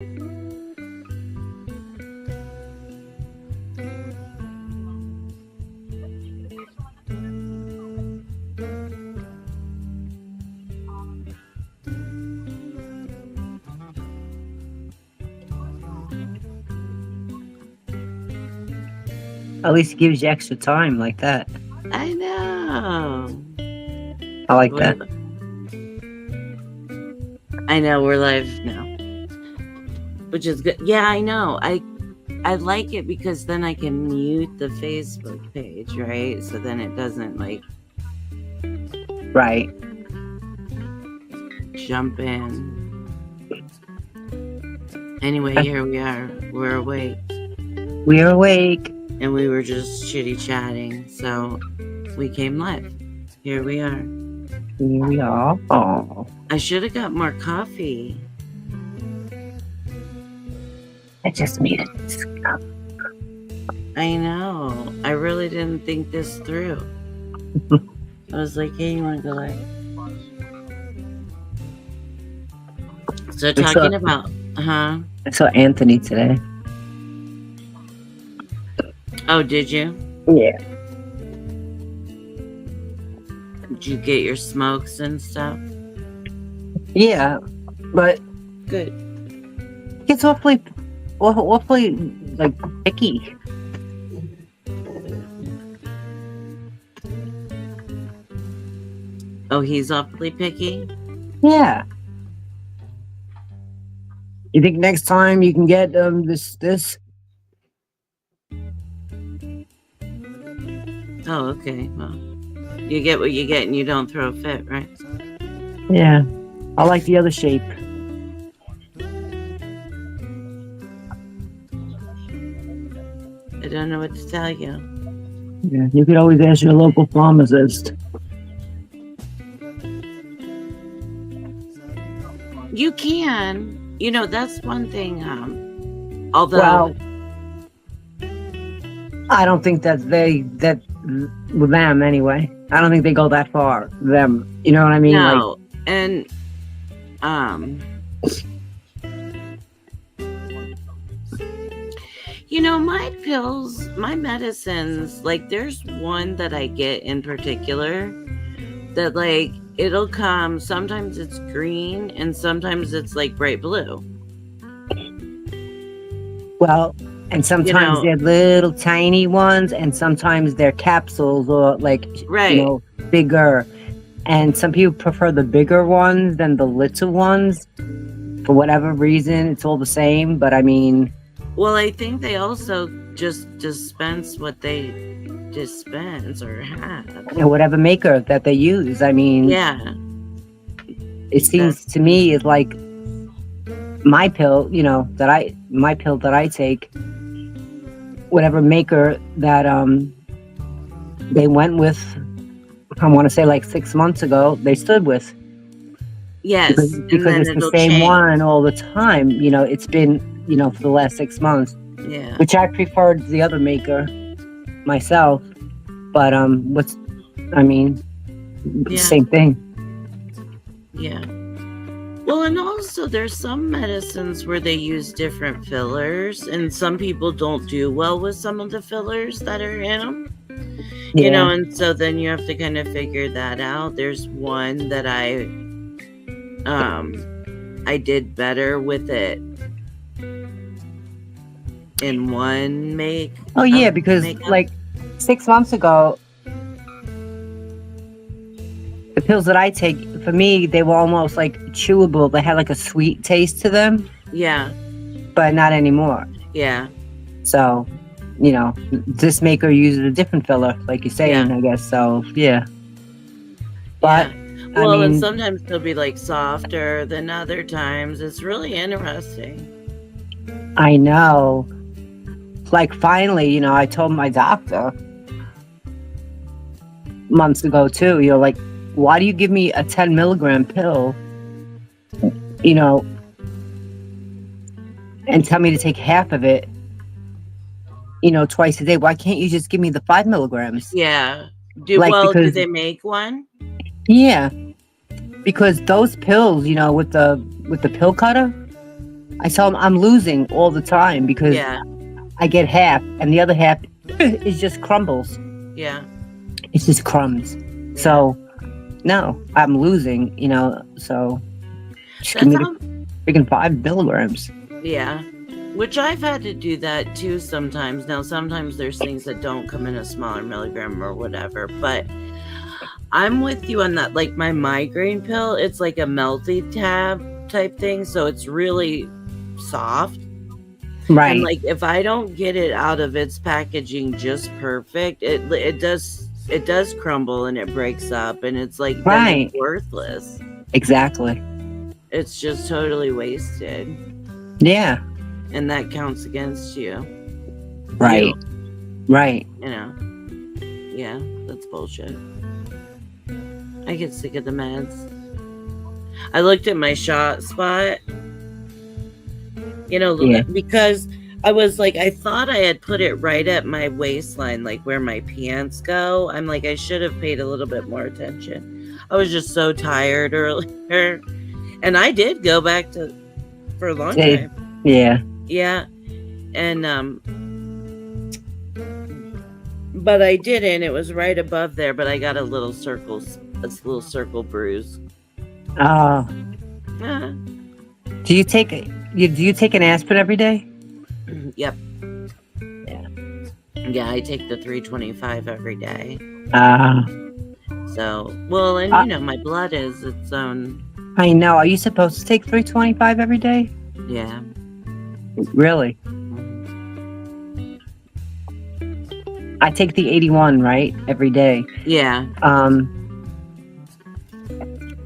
At least it gives you extra time like that. I know. I like that. I know we're live now, which is good. Yeah, I know. I like it because then I can mute the Facebook page, right? So then it doesn't like Right. jump in. Anyway, here we are. We're awake. We are awake. And we were just shitty chatting. So we came live. Here we are. Here we are. Oh. I should have got more coffee. I just made it. I know. I really didn't think this through. I was like, hey, you want to go live? So talking about, I saw Anthony today. Oh, did you? Yeah. Did you get your smokes and stuff? Yeah, but Good. it's awfully like picky. Oh, he's awfully picky? Yeah. You think next time you can get this? Oh, okay. Well, you get what you get and you don't throw a fit, right? Yeah. I like the other shape. I don't know what to tell you. Yeah, you could always ask your local pharmacist. You can. You know, that's one thing. Although, Well, I don't think that with them anyway. I don't think they go that far. Them, you know what I mean? no. And, you know, my pills, my medicines, like there's one that I get in particular that like it'll come, sometimes it's green and sometimes it's like bright blue. Well, and sometimes they're little tiny ones, and sometimes they're capsules or like bigger. And some people prefer the bigger ones than the little ones. For whatever reason, it's all the same. But I mean, well, I think they also just dispense what they dispense or have. Whatever maker that they use. I mean, yeah. It seems to me it's like my pill, my pill that I take, whatever maker that they went with, I want to say like 6 months ago, they stood with. Yes, because it's the same one all the time. It's been, for the last 6 months. Yeah. Which I preferred the other maker myself, but same thing. Yeah. Well, and also there's some medicines where they use different fillers, and some people don't do well with some of the fillers that are in them. Yeah. And so then you have to kind of figure that out. There's one that I did better with it in one make. Oh yeah, because like 6 months ago, the pills that I take, for me, they were almost like chewable. They had like a sweet taste to them. Yeah. But not anymore. Yeah. So, this maker uses a different filler, like you're saying, I guess. So, yeah. But, well, and sometimes they'll be like softer than other times. It's really interesting. I know. Like, finally, I told my doctor months ago, too, like, why do you give me a 10 milligram pill, and tell me to take half of it, twice a day? Why can't you just give me the 5 milligrams? Yeah. Do they make one? Yeah. Because those pills, with the pill cutter, I tell them I'm losing all the time because Yeah. I get half, and the other half is just crumbles. Yeah. It's just crumbs. Yeah. So no, I'm losing. So just give That's me how. the freaking 5 milligrams. Yeah. Which I've had to do that too sometimes. Now, sometimes there's things that don't come in a smaller milligram or whatever, but I'm with you on that. Like my migraine pill, it's like a melty tab type thing, so it's really soft. And Right. like if I don't get it out of its packaging just perfect, it does crumble and it breaks up, and it's like then Right. it's worthless. Exactly. It's just totally wasted, Yeah. and that counts against you. Right. Right. Yeah, that's bullshit. I get sick of the meds. I looked at my shot spot, Yeah. because I was like, I thought I had put it right at my waistline, like where my pants go. I'm like, I should have paid a little bit more attention. I was just so tired earlier. And I did go back for a long time. Yeah. Yeah. And, but I didn't. It was right above there, but I got a little circle bruise. Oh. Ah. Do you take an aspirin every day? Yep. Yeah. Yeah, I take the 325 every day. So, well, and my blood is its own. I know. Are you supposed to take 325 every day? Yeah. Really? I take the 81, right? Every day. Yeah.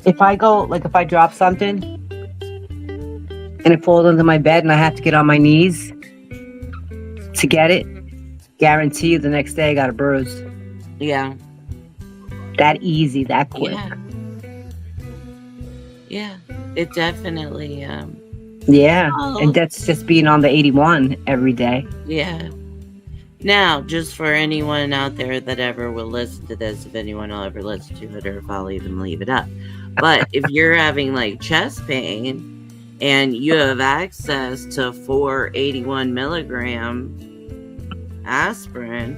If I drop something and it falls under my bed and I have to get on my knees to get it, guarantee you the next day I got a bruise. Yeah. That easy, that quick. Yeah. It definitely, Yeah. Oh. And that's just being on the 81 every day. Yeah. Now, just for anyone out there that ever will listen to this, if anyone will ever listen to it, or if I'll even leave it up. But if you're having like chest pain and you have access to 481 milligram aspirin,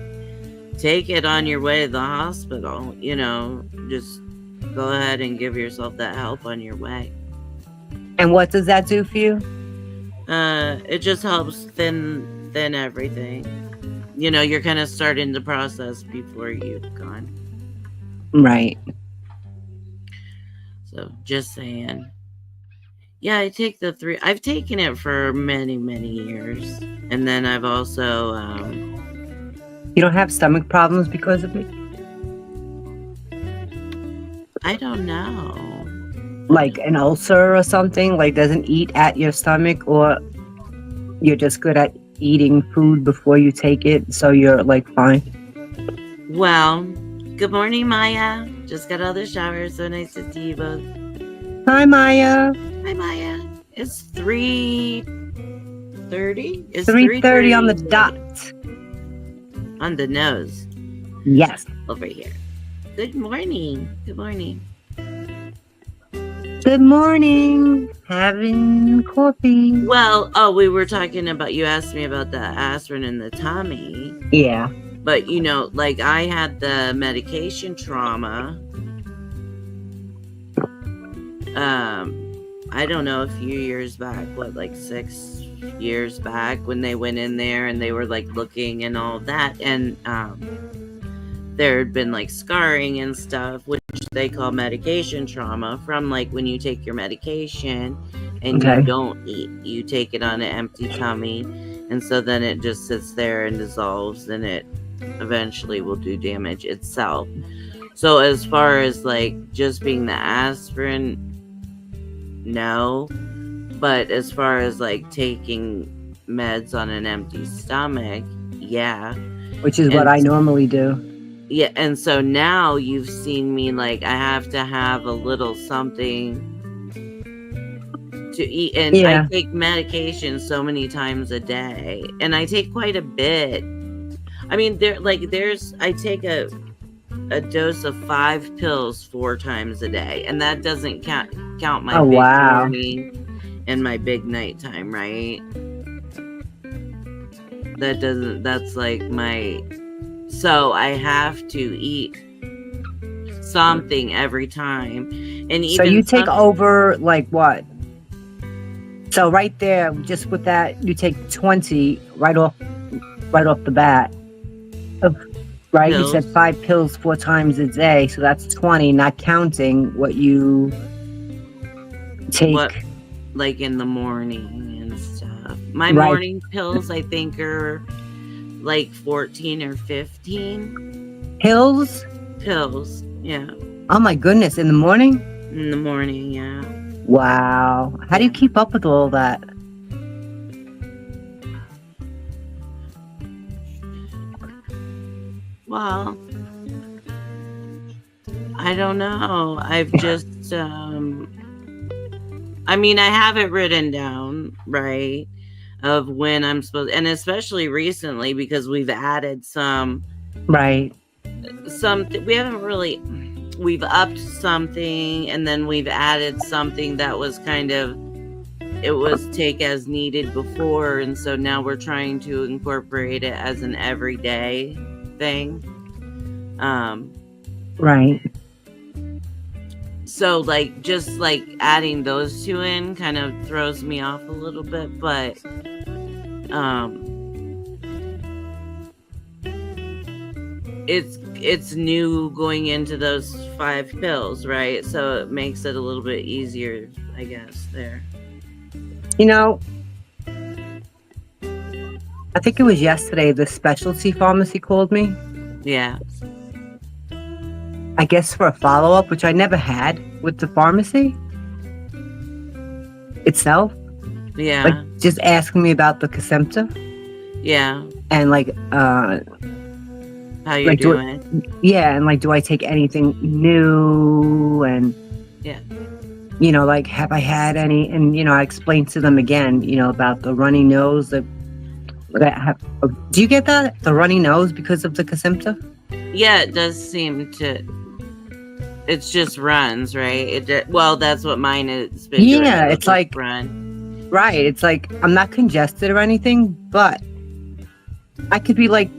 take it on your way to the hospital. Just go ahead and give yourself that help on your way. And what does that do for you? It just helps thin everything. You're kind of starting the process before you've gone. Right. So just saying. Yeah, I take the 3. I've taken it for many, many years. And then I've also... You don't have stomach problems because of it? I don't know. Like an ulcer or something? Like doesn't eat at your stomach? Or you're just good at eating food before you take it, so you're like fine? Well, good morning, Maya. Just got out of the shower. So nice to see you both. Hi, Maya. Hi, Maya. It's 3:30. It's 3:30 on the dot. On the nose. Yes. Over here. Good morning. Good morning. Good morning. Having coffee. Well, we were talking about, you asked me about the aspirin and the tummy. Yeah. But, like I had the medication trauma. I don't know, a few years back, like 6 years back, when they went in there and they were like looking and all that. And there had been like scarring and stuff, which they call medication trauma, from like when you take your medication and you don't eat. You take it on an empty tummy, and so then it just sits there and dissolves, and it eventually will do damage itself. So as far as like just being the aspirin, no. But as far as like taking meds on an empty stomach, yeah. Which is what I normally do. Yeah, and so now you've seen me, like, I have to have a little something to eat, and I take medication so many times a day, and I take quite a bit. I mean, I take a dose of 5 pills 4 times a day, and that doesn't count my big morning in my big nighttime, right? That's like my, so I have to eat something every time. And So even you take over like what? So right there, just with that, you take 20 right off the bat. Of, right, you said pills, 5 pills 4 times a day, so that's 20, not counting what you what, take. like in the morning and stuff. My Right, morning pills, I think, are like 14 or 15 pills. pills. Yeah. Oh my goodness, in the morning. In the morning. Yeah. Wow, how do you Yeah. keep up with all that? Well, I don't know. I've just, I mean, I have it written down, right? Of when I'm supposed, and especially recently because we've added Right, we haven't really, we've upped something and then we've added something that was kind of, it was take as needed before, and so now we're trying to incorporate it as an everyday thing. right. So like just like adding those two in kind of throws me off a little bit, but it's new going into those 5 pills, right? So it makes it a little bit easier, I guess, there. You know, I think it was yesterday the specialty pharmacy called me. Yeah. I guess for a follow-up, which I never had with the pharmacy itself. Yeah. Like just asking me about the Kesimpta Yeah. and like How you're like doing. yeah, and like do I take anything new, and Yeah. you know, like have I had any, and you know, I explained to them again, you know, about the runny nose that do you get that, the runny nose because of the Kesimpta? Yeah, it does seem to, it's just runs, right? Well, that's what mine is been doing. Yeah, It'll it's just like run. right, it's like I'm not congested or anything, but I could be like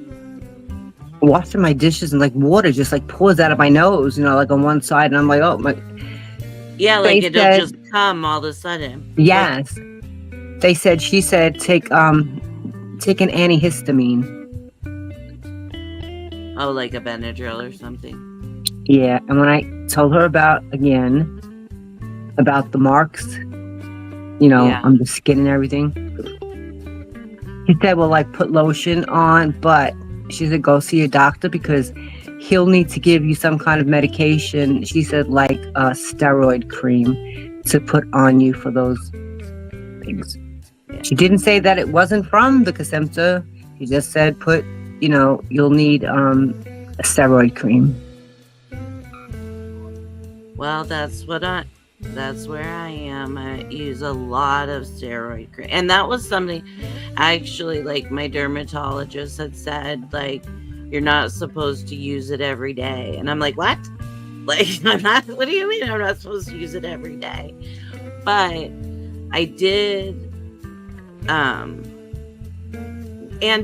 washing my dishes and like water just like pours out of my nose, you know, like on one side, and I'm like, oh my. Yeah, like They it'll said, just come all of a sudden. yes. They said, she said, take an antihistamine. Oh, like a Benadryl or something. Yeah, and when I told her about the marks, you know, Yeah. on the skin and everything, she said, well, like put lotion on, but she said, go see your doctor because he'll need to give you some kind of medication. She said, like a steroid cream to put on you for those things. Yeah. She didn't say that it wasn't from the Kesimpta. She just said, you know, you'll need a steroid cream. Well, that's where I am. I use a lot of steroid cream. And that was something actually, like my dermatologist had said, like, you're not supposed to use it every day. And I'm like, what? Like, I'm not, what do you mean I'm not supposed to use it every day? But I did, and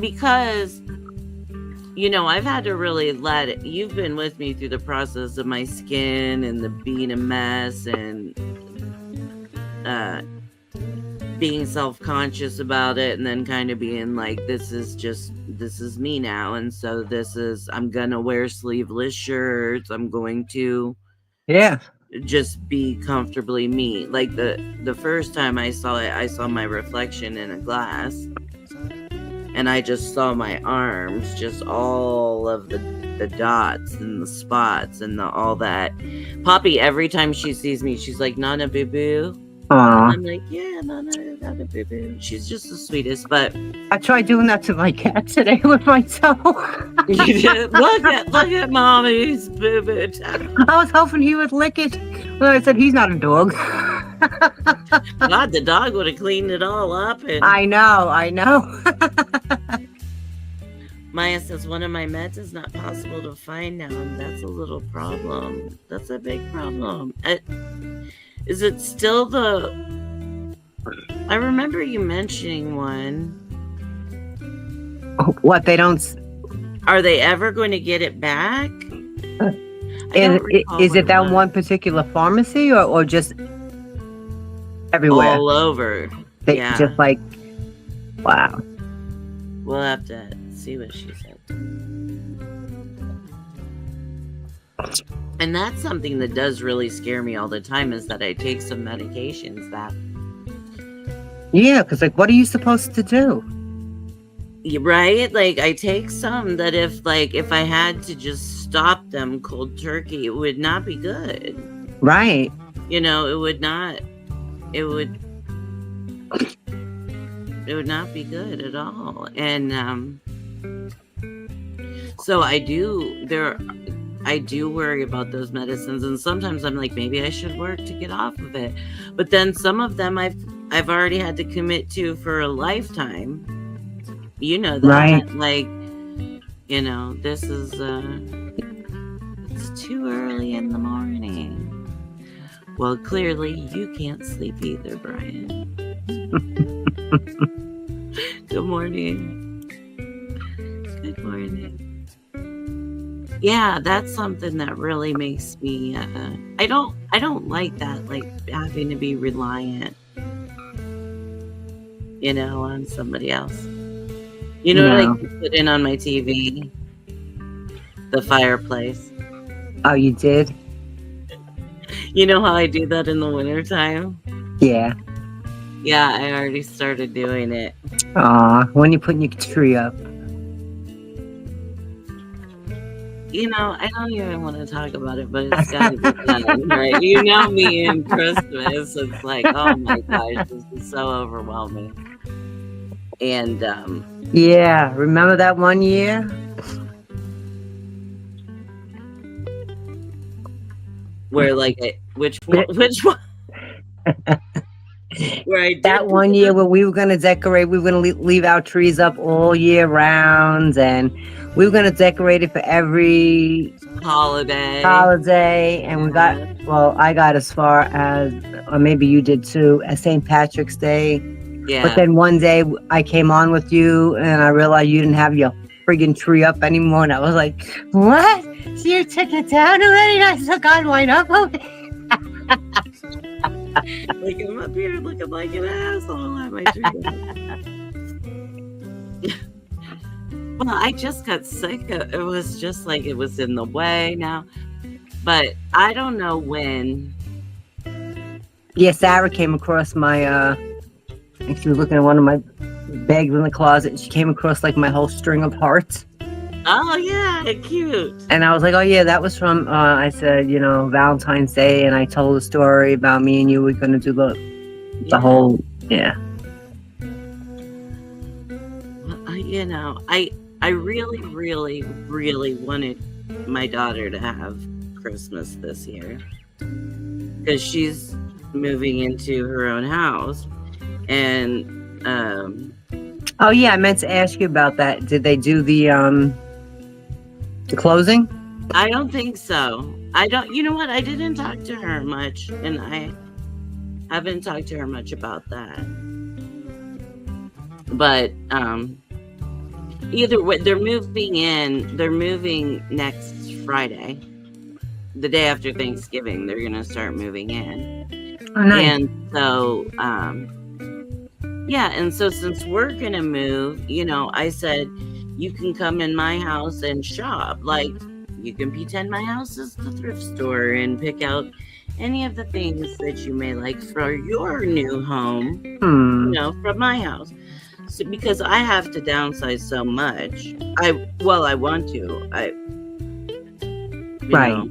because, you know, I've had to really you've been with me through the process of my skin and the being a mess and being self-conscious about it, and then kind of being like, this is me now, and so I'm gonna wear sleeveless shirts, I'm going to just be comfortably me. Like the first time I saw it, I saw my reflection in a glass, and I just saw my arms, just all of the dots and the spots and all that. Poppy, every time she sees me, she's like, Nana boo boo. I'm like, yeah, Nana boo boo. She's just the sweetest. But I tried doing that to my cat today with my toe. look at mommy's boo boo toe. I was hoping he would lick it. Well, I said he's not a dog. God, the dog would have cleaned it all up. And I know. Maya says one of my meds is not possible to find now, and that's a little problem. That's a big problem. Is it still the I remember you mentioning one. What, they don't? Are they ever going to get it back? I Is, don't recall is what it it that was. one particular pharmacy or just everywhere? All over. They Yeah. just like, wow. We'll have to see what she said. And that's something that does really scare me all the time, is that I take some medications that, Yeah, because like, what are you supposed to do? right? Like, I take some that if I had to just stop them cold turkey, it would not be good. Right. You know, it would not be good at all. And so I do worry about those medicines, and sometimes I'm like, maybe I should work to get off of it. But then some of them I've already had to commit to for a lifetime. You know that. Right. Like, you know, this is it's too early in the morning. Well, clearly you can't sleep either, Brian. Good morning. Good morning. Yeah, that's something that really makes me I don't like that, like having to be reliant, you know, on somebody else. You know what I can put in on my TV? The fireplace. Oh, you did? You know how I do that in the wintertime? Yeah. Yeah, I already started doing it. Aw, when you putting your tree up? You know, I don't even want to talk about it, but it's got to be done, right? You know me in Christmas. It's like, oh my gosh, this is so overwhelming. And yeah, remember that one year? where which one? Where I did that one year where we were going to decorate, we were going to leave our trees up all year round, and we were going to decorate it for every holiday. And we got, well, I got as far as, or maybe you did too, as St. Patrick's Day. Yeah. But then one day I came on with you and I realized you didn't have your friggin' tree up anymore. And I was like, what? So you took it down already? And I said, God, why not? Like, I'm up here looking like an asshole at my tree. Well, I just got sick. It was just like it was in the way now. But I don't know when. Yeah, Sarah came across my, she was looking at one of my bags in the closet, and she came across like my whole string of hearts. Oh, yeah, cute. And I was like, oh, yeah, that was from, I said, you know, Valentine's Day. And I told a story about me and you were going to do the whole, yeah. You know, I really, really, really wanted my daughter to have Christmas this year, because she's moving into her own house. And, oh, yeah, I meant to ask you about that. Did they do the closing? I don't think so. You know what? I didn't talk to her much, and I haven't talked to her much about that. But either way, they're moving next Friday, the day after Thanksgiving. They're gonna start moving in. Oh, nice. And so yeah, and so since we're gonna move, you know, I said, you can come in my house and shop. Like, you can pretend my house is the thrift store and pick out any of the things that you may like for your new home, you know, from my house. So, because I have to downsize so much. I want to. Right. Know,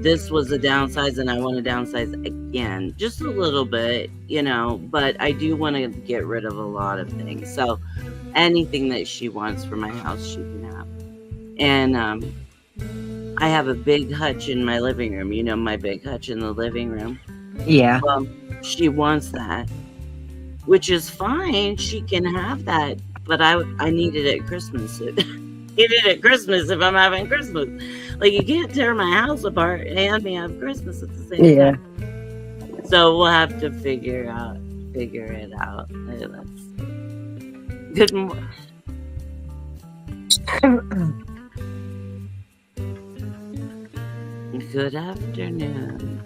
this was a downsize, and I want to downsize again, just a little bit, you know, but I do want to get rid of a lot of things. So anything that she wants for my house, she can have. And I have a big hutch in my living room, you know, my big hutch in the living room. Yeah. Well, she wants that, which is fine. She can have that, but I need it at Christmas. Need it at Christmas if I'm having Christmas. Like, you can't tear my house apart and me have Christmas at the same time. So we'll have to figure figure it out. Let's see. Good morning. Good afternoon.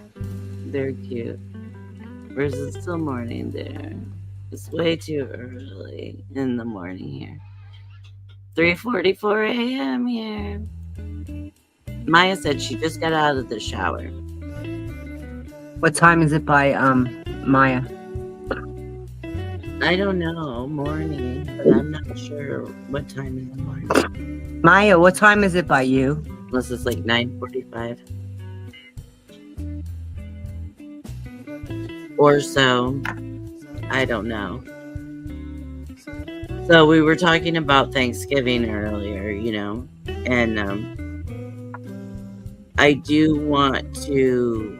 They're cute. Or is it still morning there? It's way too early in the morning here. 3:44 a.m. here. Maya said she just got out of the shower. What time is it by Maya? I don't know, morning, but I'm not sure what time in the morning. Maya, what time is it by you? Unless it's like 9:45. Or so. I don't know. So we were talking about Thanksgiving earlier, and I do want to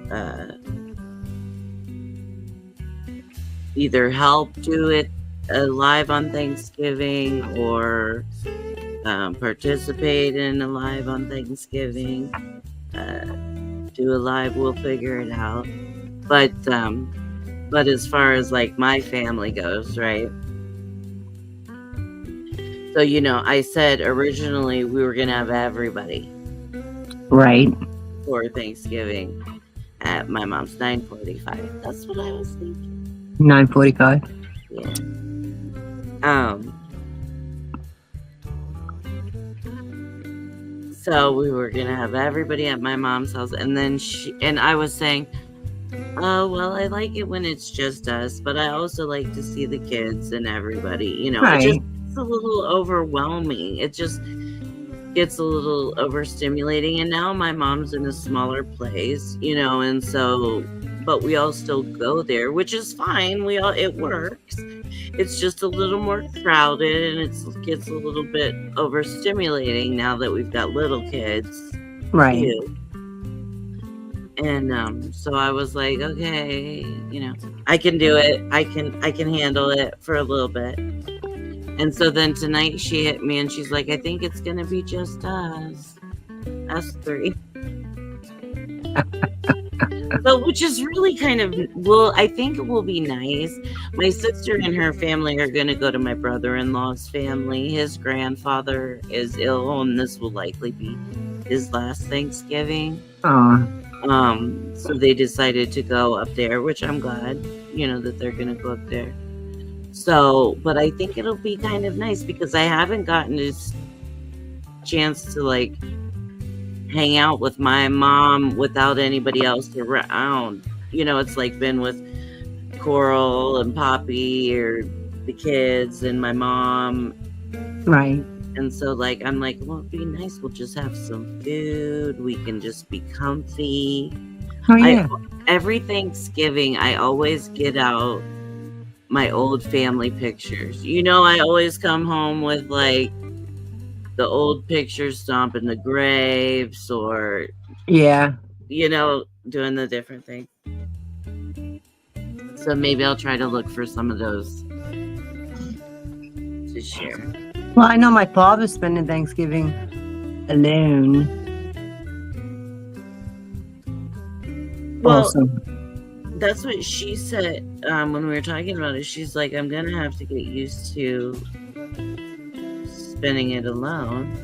either help do it live on Thanksgiving or participate in a live on Thanksgiving. Do a live, we'll figure it out. But as far as like my family goes, right? So, I said originally we were going to have everybody. Right. For Thanksgiving at my mom's 9:45. That's what I was thinking. 9:45. Yeah. So we were going to have everybody at my mom's house. And then I was saying, oh, well, I like it when it's just us, but I also like to see the kids and everybody, Right. It's a little overwhelming. It just gets a little overstimulating. And now my mom's in a smaller place, and so, but we all still go there, which is fine. It works. It's just a little more crowded and it gets a little bit overstimulating now that we've got little kids. Right. Too. And so I was like, okay, I can do it. I can handle it for a little bit. And so then tonight she hit me and she's like, I think it's going to be just us three. So, which is really kind of, I think it will be nice. My sister and her family are going to go to my brother-in-law's family. His grandfather is ill and this will likely be his last Thanksgiving. So they decided to go up there, which I'm glad, that they're going to go up there. So, but I think it'll be kind of nice because I haven't gotten this chance to like hang out with my mom without anybody else around. It's like been with Coral and Poppy or the kids and my mom. Right. And so like, I'm like, well, it'd be nice. We'll just have some food. We can just be comfy. Oh, yeah. Every Thanksgiving, I always get out my old family pictures. I always come home with like the old pictures stomping the graves or, yeah, doing the different things. So maybe I'll try to look for some of those to share. Well, I know my father's spending Thanksgiving alone. Well, also. That's what she said when we were talking about it. She's like, I'm going to have to get used to spending it alone.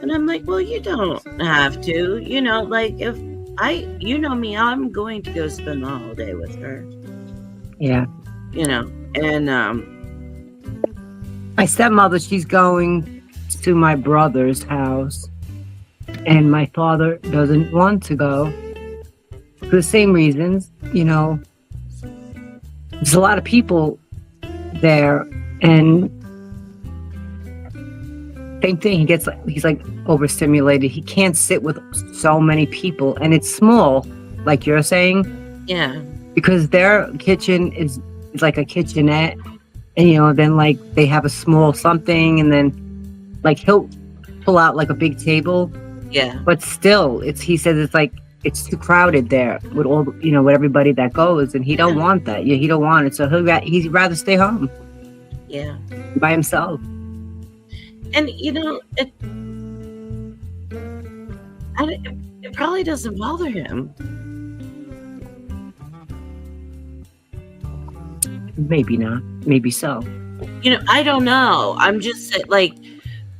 And I'm like, well, you don't have to. Like if me, I'm going to go spend the holiday with her. Yeah. And my stepmother, she's going to my brother's house. And my father doesn't want to go. For the same reasons, there's a lot of people there, and same thing. He's like overstimulated. He can't sit with so many people, and it's small, like you're saying. Yeah. Because their kitchen is like a kitchenette, and then like they have a small something, and then like he'll pull out like a big table. Yeah. But still, he says it's like. It's too crowded there with all, with everybody that goes, and he don't want that. Yeah, he don't want it, so he'd rather stay home. Yeah, by himself. And it probably doesn't bother him. Maybe not. Maybe so. I don't know. I'm just like,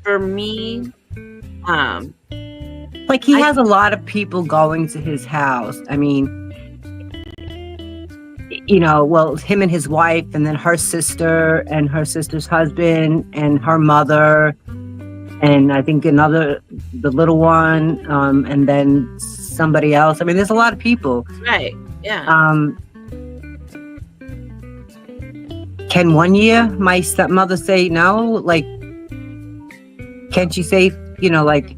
for me, um, Like he I has a lot of people going to his house. I mean, well, him and his wife, and then her sister and her sister's husband and her mother, and I think the little one, and then somebody else. I mean, there's a lot of people. right, yeah. Can one year my stepmother say no? Like, can't she say, like,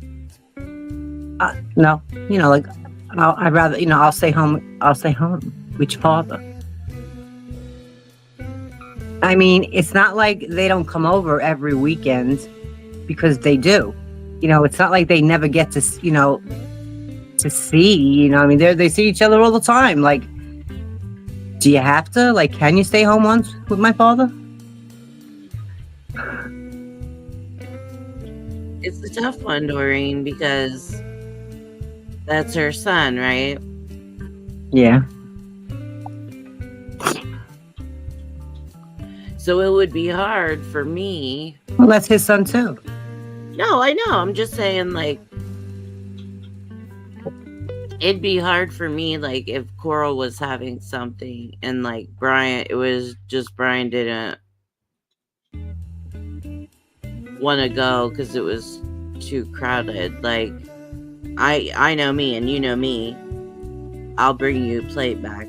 no, like, I'd rather, I'll stay home with your father. I mean, it's not like they don't come over every weekend, because they do. It's not like they never get to, to see, I mean, they see each other all the time. Like, do you have to? Like, can you stay home once with my father? It's a tough one, Doreen, because that's her son, right? Yeah. So it would be hard for me. Well, that's his son too. No, I know. I'm just saying, like, it'd be hard for me, like, if Coral was having something and, like, Brian didn't want to go because it was too crowded. Like, I know me and you know me. I'll bring you a plate back.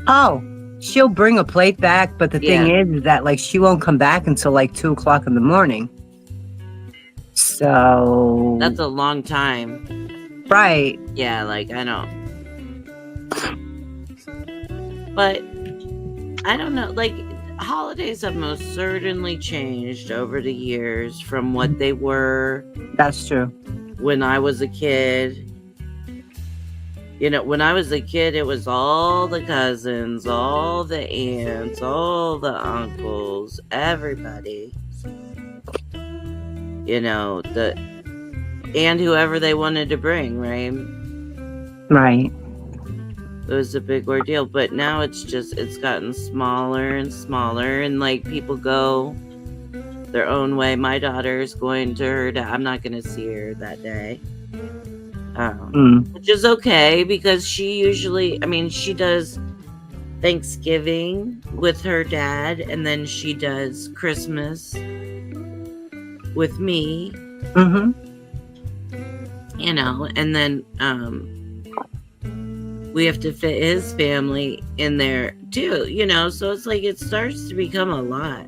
Oh, she'll bring a plate back, but the thing is that, like, she won't come back until like 2:00 in the morning. So that's a long time, right? Yeah, like, I know, but I don't know. Like, holidays have most certainly changed over the years from what they were. That's true. When I was a kid. When I was a kid, it was all the cousins, all the aunts, all the uncles, everybody. And whoever they wanted to bring, right? Right. It was a big ordeal, but now it's gotten smaller and smaller, and, like, people go their own way. My daughter's going to her dad. I'm not going to see her that day. Which is okay, because she usually, she does Thanksgiving with her dad, and then she does Christmas with me. Mm-hmm. And then we have to fit his family in there too, so it's like it starts to become a lot.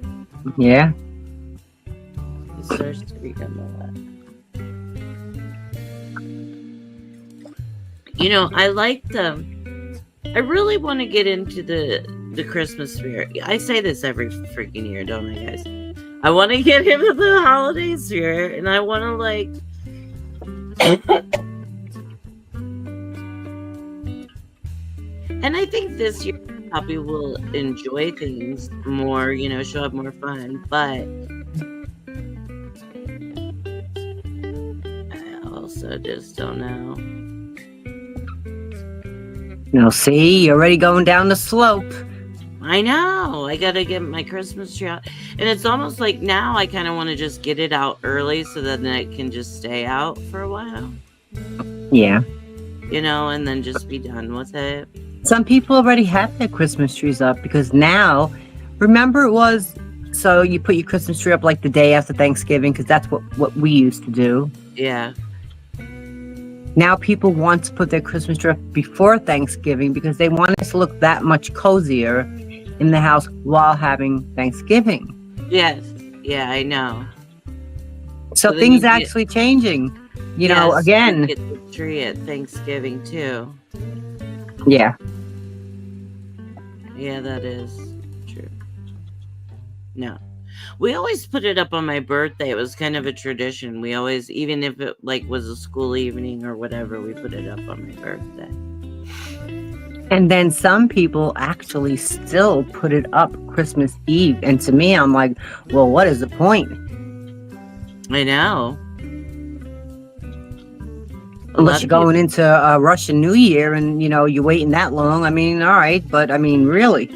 Yeah. It starts to become a lot. I like I really want to get into the Christmas spirit. I say this every freaking year, don't I, guys? I want to get into the holiday spirit, and I want to, like, and I think this year Poppy will enjoy things more, she'll have more fun, but I also just don't know. See, you're already going down the slope. I know. I gotta get my Christmas tree out. And it's almost like now I kind of want to just get it out early so that then it can just stay out for a while. Yeah. And then just be done with it. Some people already have their Christmas trees up, because now, remember, it was, so you put your Christmas tree up like the day after Thanksgiving, because that's what we used to do. Yeah. Now people want to put their Christmas tree up before Thanksgiving, because they want it to look that much cozier in the house while having Thanksgiving. Yes. Yeah, I know. So things actually changing. Again. Get the tree at Thanksgiving too. Yeah. Yeah, that is true. No. We always put it up on my birthday. It was kind of a tradition. We always, even if it was a school evening or whatever, we put it up on my birthday. And then some people actually still put it up Christmas Eve. And to me, I'm like, well, what is the point? I know. Unless you're going into Russian New Year and, you're waiting that long. All right. But, really.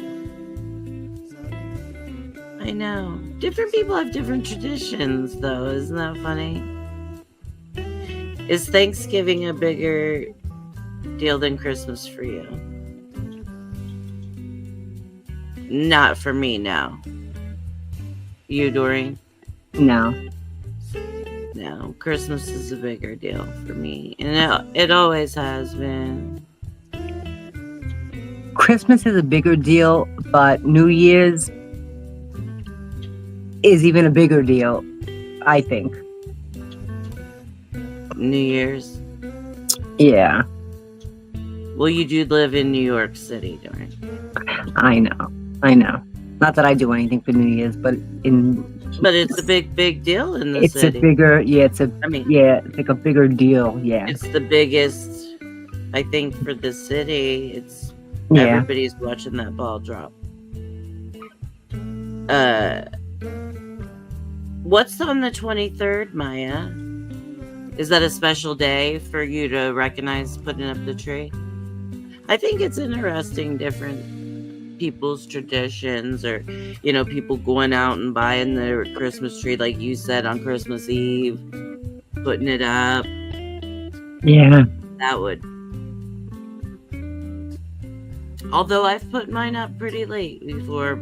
I know. Different people have different traditions, though. Isn't that funny? Is Thanksgiving a bigger deal than Christmas for you? Not for me, no. You, Doreen? No. No. Christmas is a bigger deal for me. And it always has been. Christmas is a bigger deal, but New Year's is even a bigger deal, I think. New Year's? Yeah. Well, you do live in New York City, Doreen. I know. Not that I do anything for New Year's, but it's a big deal in the city. It's like a bigger deal. Yeah. It's the biggest, I think, for the city. It's everybody's watching that ball drop. What's on the 23rd, Maya? Is that a special day for you to recognize putting up the tree? I think it's interesting, different people's traditions, or people going out and buying their Christmas tree, like you said, on Christmas Eve, putting it up. Yeah, that would. Although I've put mine up pretty late before,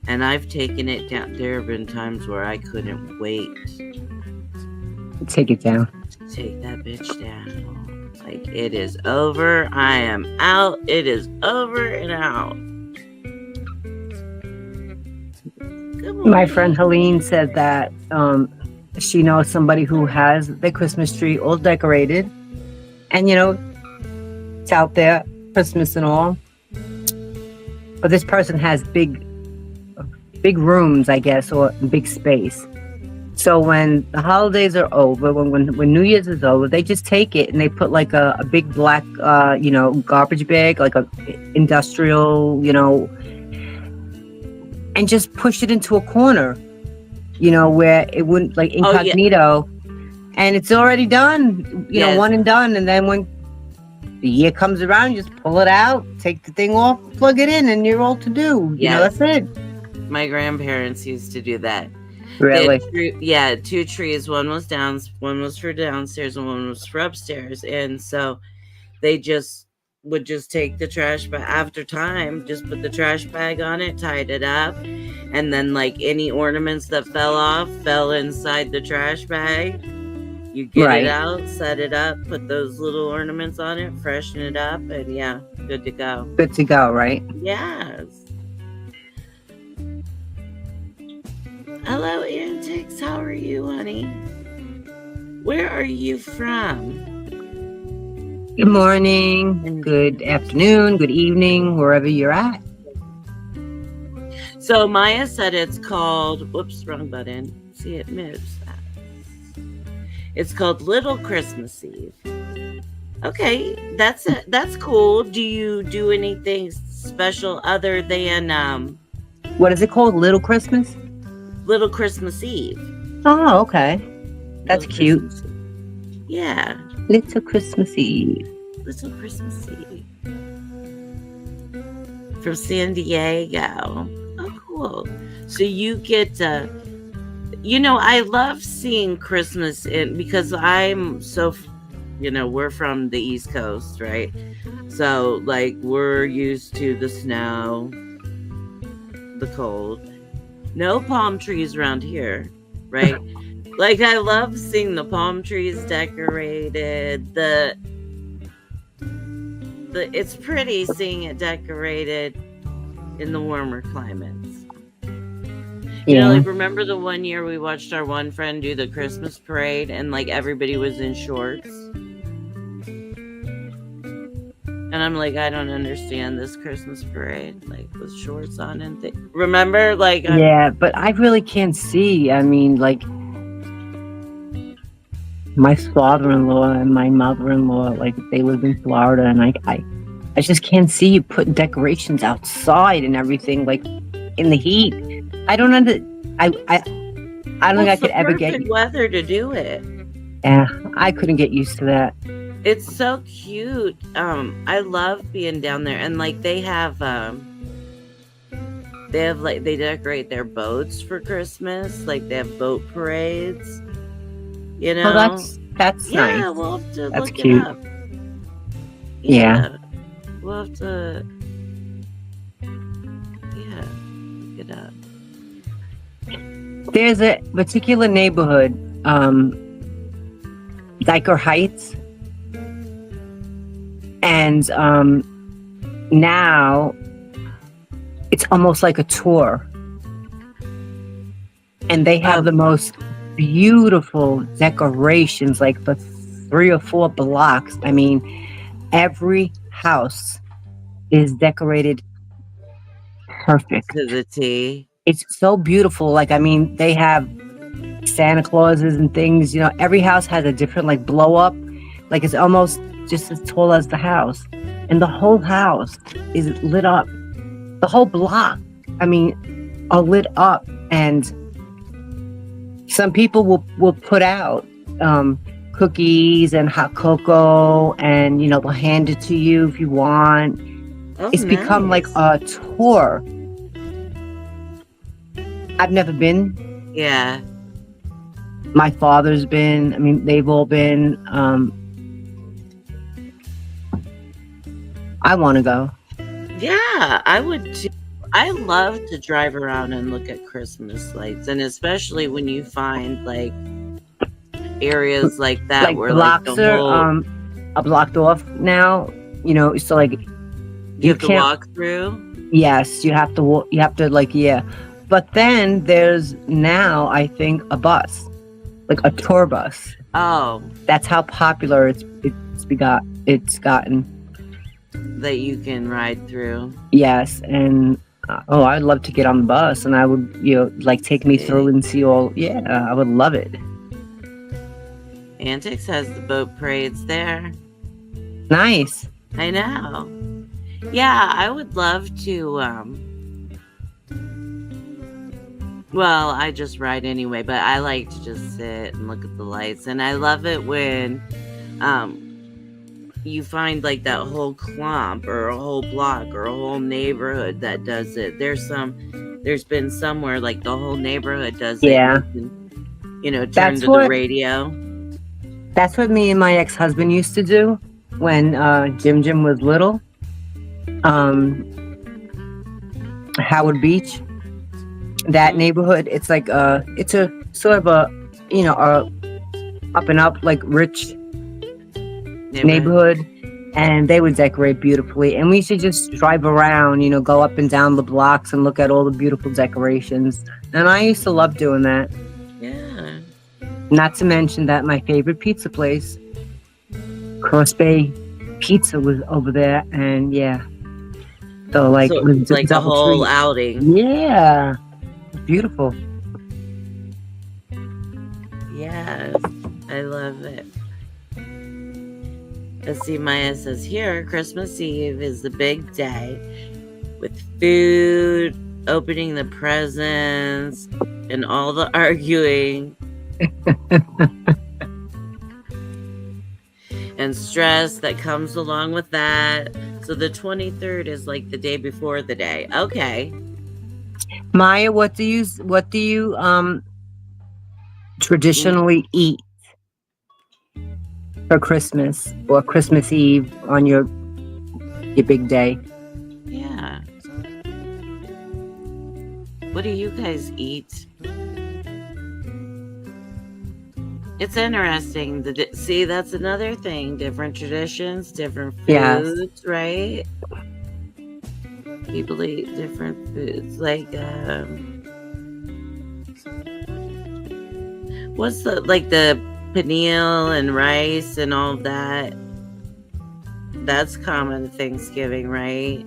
and I've taken it down. There have been times where I couldn't wait. Take it down. Take that bitch down. Like, it is over. I am out. It is over and out. My friend Helene said that she knows somebody who has their Christmas tree all decorated, and it's out there, Christmas and all. But this person has big rooms, I guess, or big space. So when the holidays are over, when New Year's is over, they just take it and they put like a big black, garbage bag, like a industrial, and just push it into a corner, where it wouldn't, like, incognito. And it's already done, one and done. And then when the year comes around, you just pull it out, take the thing off, plug it in, and you're all to do. That's it. My grandparents used to do that. Really? Two trees. One was for downstairs, and one was for upstairs. And so they would take the trash bag after time, just put the trash bag on it, tied it up, and then like any ornaments that fell off fell inside the trash bag. You get it out, set it up, put those little ornaments on it, freshen it up, and good to go. Good to go, right? Yes. Hello, Antics. How are you, honey? Where are you from? Good morning, good afternoon, good evening, wherever you're at. So Maya said it's called, whoops, wrong button. See, it moves. It's called Little Christmas Eve. Okay, that's cool. Do you do anything special other than what is it called? Little Christmas? Little Christmas Eve. Oh, okay. That's cute. Yeah. Little Christmas Eve. Little Christmas Eve. From San Diego. Oh, cool. So you get I love seeing Christmas because I'm so, we're from the East Coast, right? So, like, we're used to the snow, the cold. No palm trees around here, right? Like, I love seeing the palm trees decorated. It's pretty seeing it decorated in the warmer climates. Like, remember the one year we watched our one friend do the Christmas parade and like everybody was in shorts? And I'm like, I don't understand this Christmas parade, like with shorts on and things. Remember, like, but I really can't see. I mean, like, my father-in-law and my mother-in-law, like, they live in Florida, and I just can't see you putting decorations outside and everything, like, in the heat. I don't I don't think I could ever get weather to do it. Yeah, I couldn't get used to that. It's so cute. I love being down there, and like they have they decorate their boats for Christmas. Like they have boat parades. You Oh, know? that's nice. Yeah, we'll have to That's look it cute. up. Yeah. We'll have to look it up. There's a particular neighborhood, Diker Heights, and now it's almost like a tour, and they have the most beautiful decorations, like for 3 or 4 blocks. I mean, every house is decorated perfect. To the T. It's so beautiful. Like, I mean, they have Santa Clauses and things. You know, every house has a different like blow up. Like it's almost just as tall as the house, and the whole house is lit up. The whole block, I mean, are lit up, and some people will put out cookies and hot cocoa, and you know they'll hand it to you if you want. Oh, It's become like nice. a tour. I've never been. Yeah. My father's been. I mean, they've all been. I want to go. Yeah, I would too. I love to drive around and look at Christmas lights, and especially when you find like areas like that Like where like the blocks are whole are blocked off now. You know, so like you have to can't. walk through. Yes, you have to. You have to like yeah. But then there's now I think a bus, like a tour bus. Oh, That's how popular it's gotten. that you can ride through. Yes, and I'd love to get on the bus, and I would like take me through and see all. Yeah, I would love it. Antics has the boat parades there. Nice. I know. Yeah, I would love to. Well, I just ride anyway, but I like to just sit and look at the lights, and I love it when you find like that whole clump or a whole block or a whole neighborhood that does it. There's been somewhere like the whole neighborhood does it. Yeah. You can, turn That's to the what- radio. That's what me and my ex-husband used to do when Jim was little. Howard Beach, that neighborhood. It's like it's a sort of a up and up like rich neighborhood, and they would decorate beautifully, and we should just drive around, go up and down the blocks and look at all the beautiful decorations. And I used to love doing that. Yeah. Not to mention that my favorite pizza place, Cross Bay Pizza, was over there, and yeah, so like So it was it's like the double whole treat. outing. Yeah, beautiful. Yes, I love it. Let's see, Maya says here, Christmas Eve is the big day with food, opening the presents, and all the arguing and stress that comes along with that. So the 23rd is like the day before the day. Okay. Maya, what do you traditionally eat for Christmas or Christmas Eve on your big day? Yeah. What do you guys eat? It's interesting. See, that's another thing. Different traditions, different foods, Yes. right? People eat different foods. Like, what's the pineal and rice and all of that? That's common at Thanksgiving, right?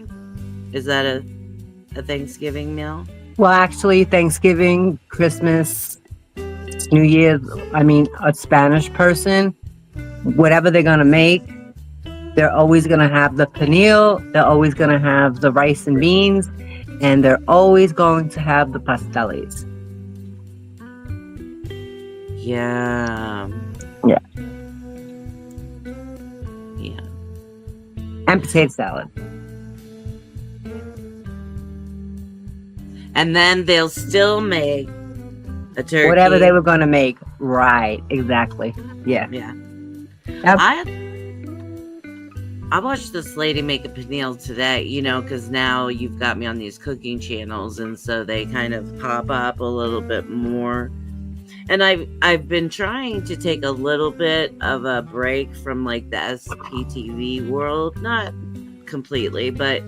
Is that a Thanksgiving meal? Well, actually, Thanksgiving, Christmas, New Year's, I mean, a Spanish person, whatever they're going to make, they're always going to have the pineal, they're always going to have the rice and beans, and they're always going to have the pasteles. Yeah. Yeah. Yeah. And potato salad. And then they'll still make a turkey. Whatever they were going to make. Right. Exactly. Yeah. Yeah. Yep. I watched this lady make a pernil today, you know, because now you've got me on these cooking channels, and so they kind of pop up a little bit more. And I've been trying to take a little bit of a break from like the SPTV world, not completely, but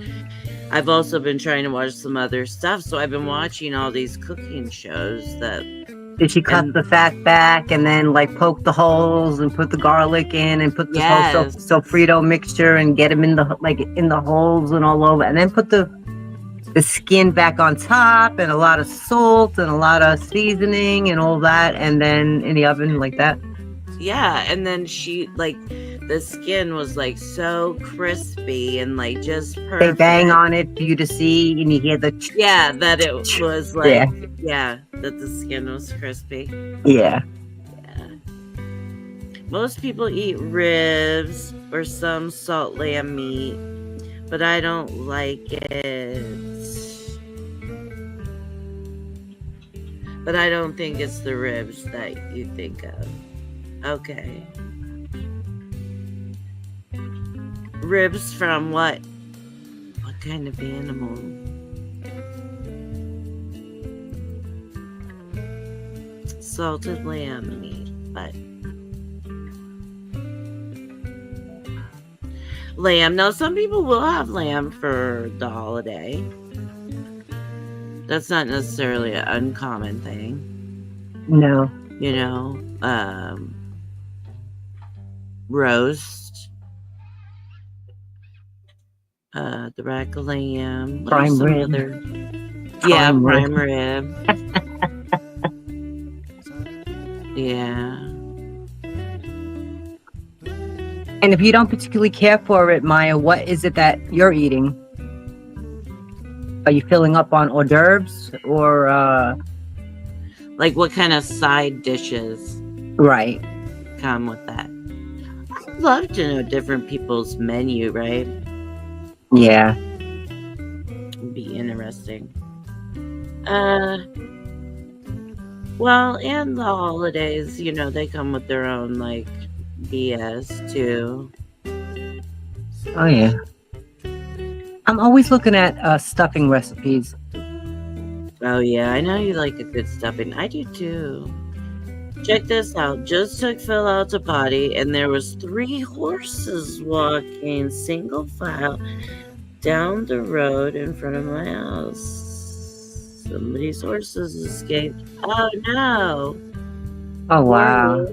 I've also been trying to watch some other stuff. So I've been watching all these cooking shows that. Did she cut the fat back and then like poke the holes and put the garlic in and put the whole sofrito mixture and get them in the holes and all over, and then put the skin back on top and a lot of salt and a lot of seasoning and all that, and then in the oven like that? Yeah, and then she like the skin was like so crispy and like just perfect. They bang on it for you to see, and you hear the that it was like that the skin was crispy. Yeah. Most people eat ribs or some salt lamb meat, but I don't like it. But I don't think it's the ribs that you think of. Okay. Ribs from what? What kind of animal? Salted lamb meat, but lamb. Now, some people will have lamb for the holiday. That's not necessarily an uncommon thing. No. You know, roast, the rack of lamb, prime rib. Prime rib. Yeah. And if you don't particularly care for it, Maya, what is it that you're eating? Are you filling up on hors d'oeuvres or like what kind of side dishes right come with that? I'd love to know different people's menu, right? Yeah. It'd be interesting. Well, and the holidays, you know, they come with their own like BS too. Oh yeah. I'm always looking at stuffing recipes. Oh yeah, I know you like a good stuffing. I do too. Check this out. Just took Phil out to potty, and there was 3 horses walking single file down the road in front of my house. Somebody's horses escaped. Oh no! Oh wow!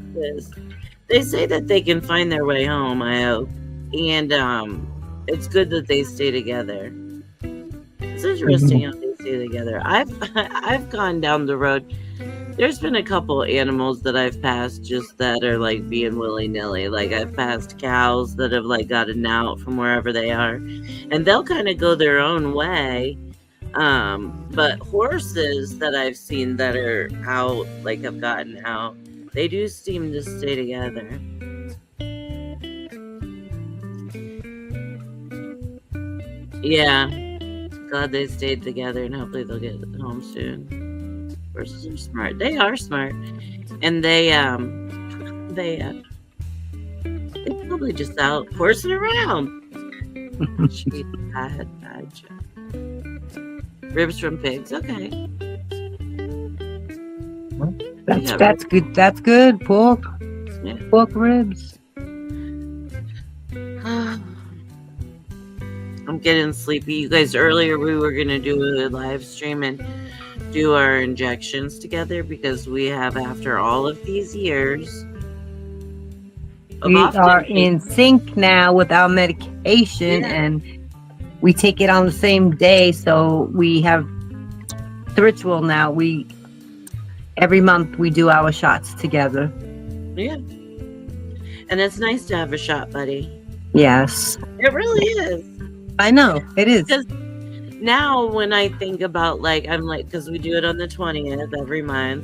They say that they can find their way home. I hope, and it's good that they stay together. It's interesting how they stay together. I've gone down the road. There's been a couple animals that I've passed just that are like being willy-nilly. Like I've passed cows that have like gotten out from wherever they are, and they'll kind of go their own way. But horses that I've seen that are out, like have gotten out, they do seem to stay together. Yeah, glad they stayed together, and hopefully they'll get home soon. Horses are smart. They are smart, and they probably just out horsing around. She's bad job. Ribs from pigs. Okay, that's good. That's good. Pork. Yeah. Pork ribs. I'm getting sleepy. You guys, earlier we were going to do a live stream and do our injections together because we have, after all of these years, we are in sync now with our medication, and we take it on the same day. So we have the ritual now. Every month we do our shots together. Yeah. And it's nice to have a shot, buddy. Yes. It really is. I know it is. Because now when I think about I'm like, because we do it on the 20th every month.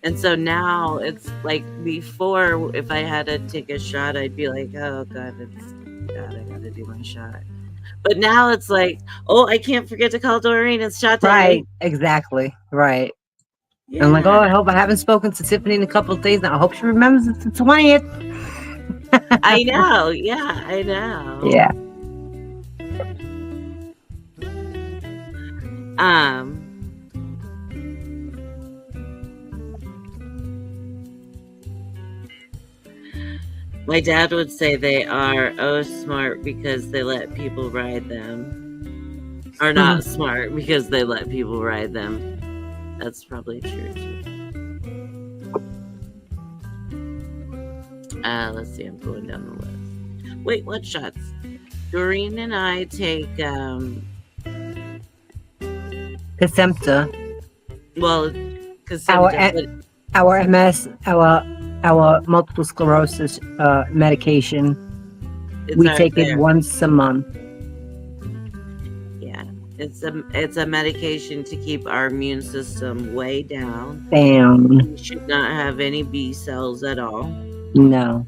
And so now it's like before, if I had to take a shot, I'd be like, oh God, I gotta do my shot. But now it's like, oh, I can't forget to call Doreen. It's shot Right. day. Exactly. Right. I'm like, oh, Yeah. I hope I haven't spoken to Tiffany in a couple of days now. I hope she remembers it's the 20th. I know. Yeah, I know. Yeah. Um, my dad would say they are smart because they let people ride them. Or not smart because they let people ride them. That's probably true too. Let's see, I'm going down the list. Wait, what shots? Doreen and I take Kesimpta. well, Our Kesimpta, our MS, our multiple sclerosis medication. We take it once a month. Yeah, it's a medication to keep our immune system way down. Damn. We should not have any B cells at all. No.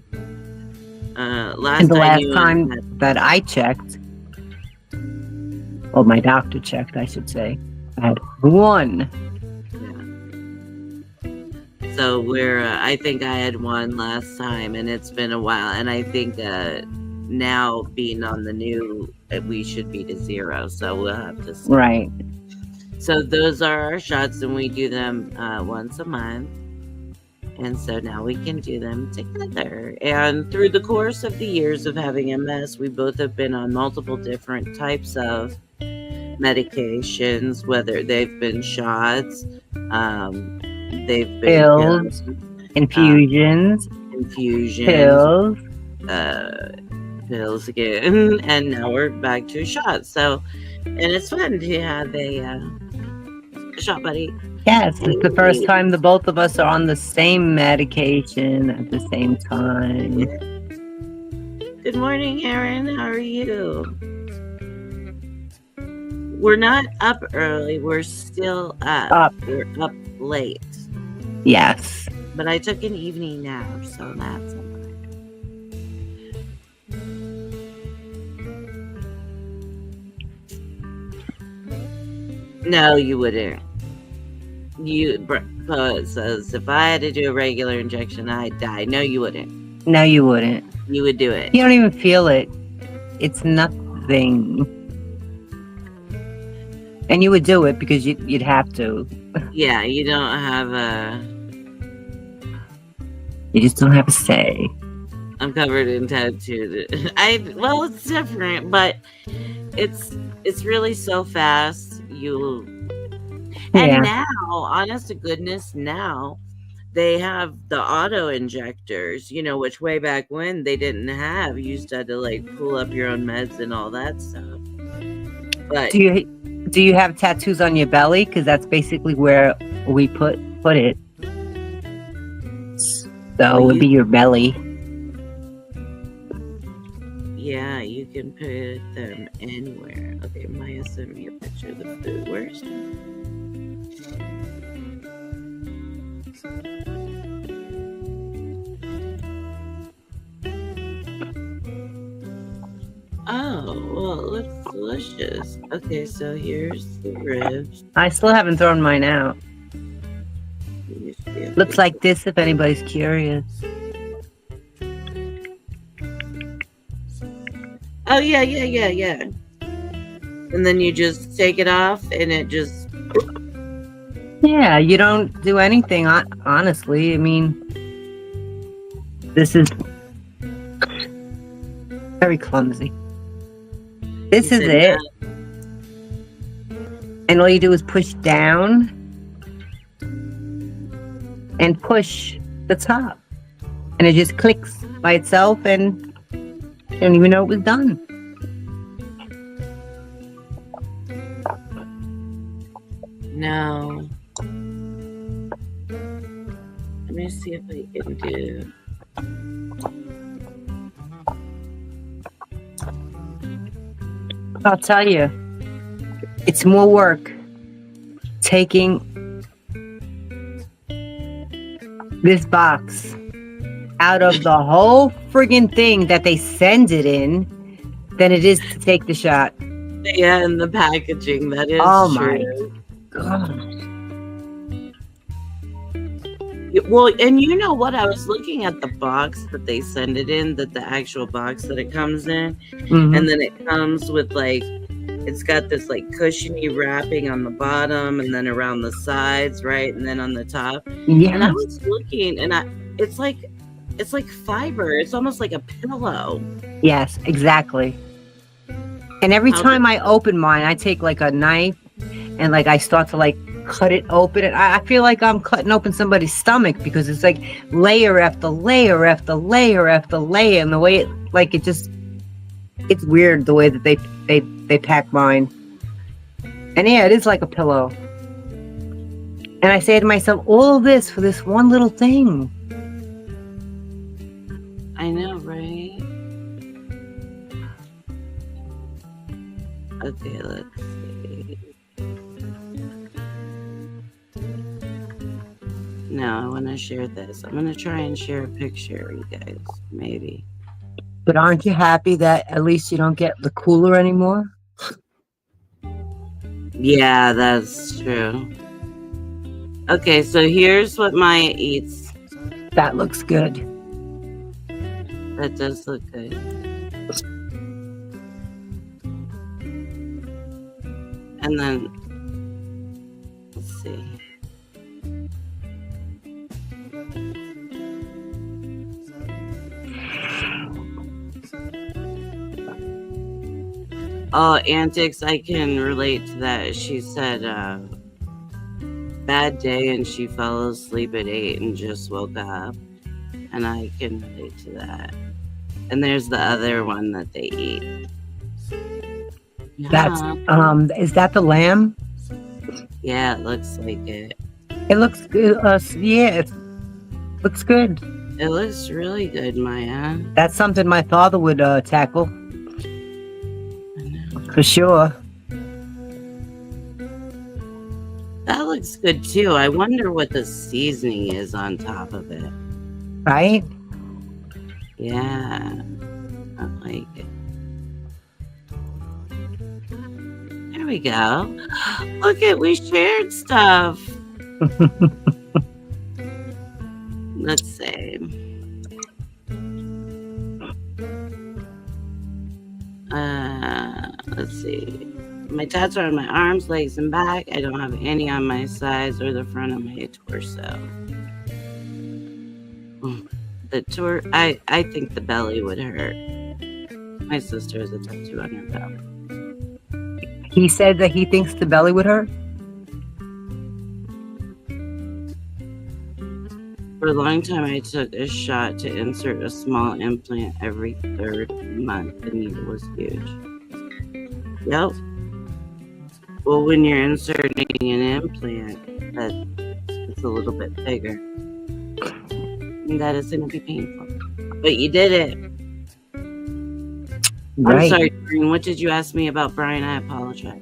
Last time that I checked, well, my doctor checked, I should say, I had one. Yeah. So I think I had one last time, and it's been a while. And I think now being on the new, we should be to 0. So we'll have to see. Right. So those are our shots, and we do them once a month. And so now we can do them together. And through the course of the years of having MS, we both have been on multiple different types of medications, whether they've been shots, they've been pills, infusions, pills, pills again, and now we're back to shots. So, and it's fun to have a shot buddy. Yes, it's the first time the both of us are on the same medication at the same time. Good morning, Erin. How are you? We're not up early. We're still up. We're up late. Yes. But I took an evening nap, so that's fine. No, you wouldn't. Poet says, if I had to do a regular injection, I'd die. No, you wouldn't. No, you wouldn't. You would do it. You don't even feel it. It's nothing. And you would do it because you'd have to. Yeah, you don't have You just don't have a say. I'm covered in tattoos. Well, it's different, but it's really so fast. And now, honest to goodness, now they have the auto injectors, which way back when they didn't have. You used to have to like pull up your own meds and all that stuff. But do you have tattoos on your belly? Because that's basically where we put it. So it would be your belly. Yeah, you can put them anywhere. Okay, Maya sent me a picture of the food. Where's it? Oh, well, it looks delicious. Okay, so here's the ribs. I still haven't thrown mine out. Looks like this if anybody's curious. Oh, yeah. And then you just take it off and it just... Yeah, you don't do anything, honestly. I mean, this is very clumsy. This is it. And all you do is push down and push the top. And it just clicks by itself and you don't even know it was done. No. Let me see if I can do... I'll tell you, it's more work taking this box out of the whole friggin' thing that they send it in than it is to take the shot. Yeah, and the packaging, that Oh is my true. god. Well, and you know what? I was looking at the box that they send it in, that the actual box that it comes in, and then it comes with like, it's got this like cushiony wrapping on the bottom and then around the sides, right? And then on the top. And I Yes. was looking and it's like fiber. It's almost like a pillow. Yes, exactly. And every How time I open mine, I take like a knife and like I start to like cut it open. And I feel like I'm cutting open somebody's stomach because it's like layer after layer after layer after layer. And the way it like it just it's weird the way that they pack mine. And yeah, it is like a pillow. And I say to myself, all this for this one little thing. I know, right? Okay, let's see. No, I want to share this. I'm going to try and share a picture, you guys, maybe. But aren't you happy that at least you don't get the cooler anymore? Yeah, that's true. Okay, so here's what Maya eats. That looks good. That does look good. And then, let's see. Oh, antics, I can relate to that. She said, bad day and she fell asleep at 8 and just woke up. And I can relate to that. And there's the other one that they eat. That's is that the lamb? Yeah, it looks like it. It looks good. Yeah, it looks good. It looks really good, Maya. That's something my father would tackle. I know. For sure. That looks good too. I wonder what the seasoning is on top of it. Right? Yeah, I like it. There we go. Look at, we shared stuff. Let's see. Let's see. My tats are on my arms, legs, and back. I don't have any on my sides or the front of my torso. I think the belly would hurt. My sister has a tattoo on her belly. He said that he thinks the belly would hurt. For a long time, I took a shot to insert a small implant every 3rd month. The needle was huge. Yep. Well, when you're inserting an implant, it's a little bit bigger. And that is going to be painful. But you did it. Right. I'm sorry, Doreen. What did you ask me about Brian? I apologize.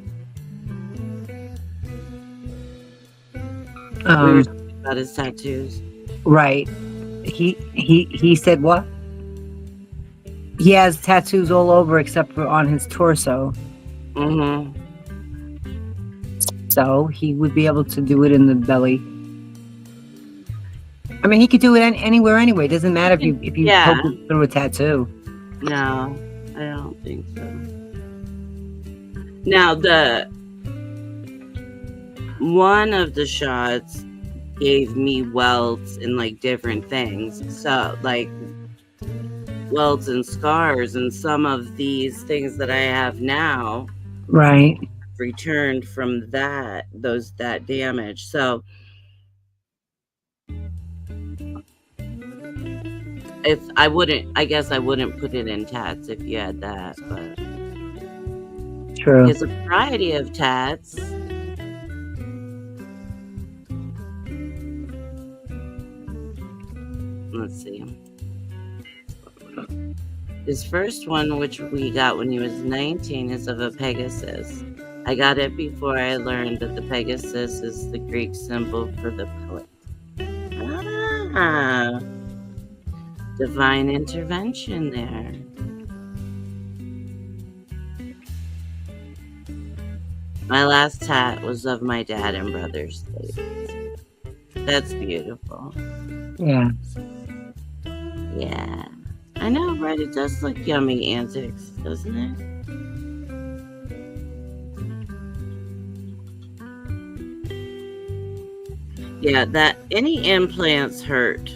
We were talking about his tattoos. Right. He said what? He has tattoos all over except for on his torso. Mm-hmm. So he would be able to do it in the belly. I mean, he could do it anywhere anyway. It doesn't matter if you Yeah. poke it through a tattoo. No, I don't think so. Now, one of the shots gave me welts and like different things. So like welts and scars, and some of these things that I have now Right. returned from that damage. So I guess I wouldn't put it in tats if you had that, but True. there's a variety of tats. Let's see. His first one, which we got when he was 19, is of a Pegasus. I got it before I learned that the Pegasus is the Greek symbol for the poet. Ah, divine intervention there. My last tat was of my dad and brother's sleeves. That's beautiful. Yeah. Yeah. I know, right? It does look yummy antics, doesn't it? Yeah, that any implants hurt.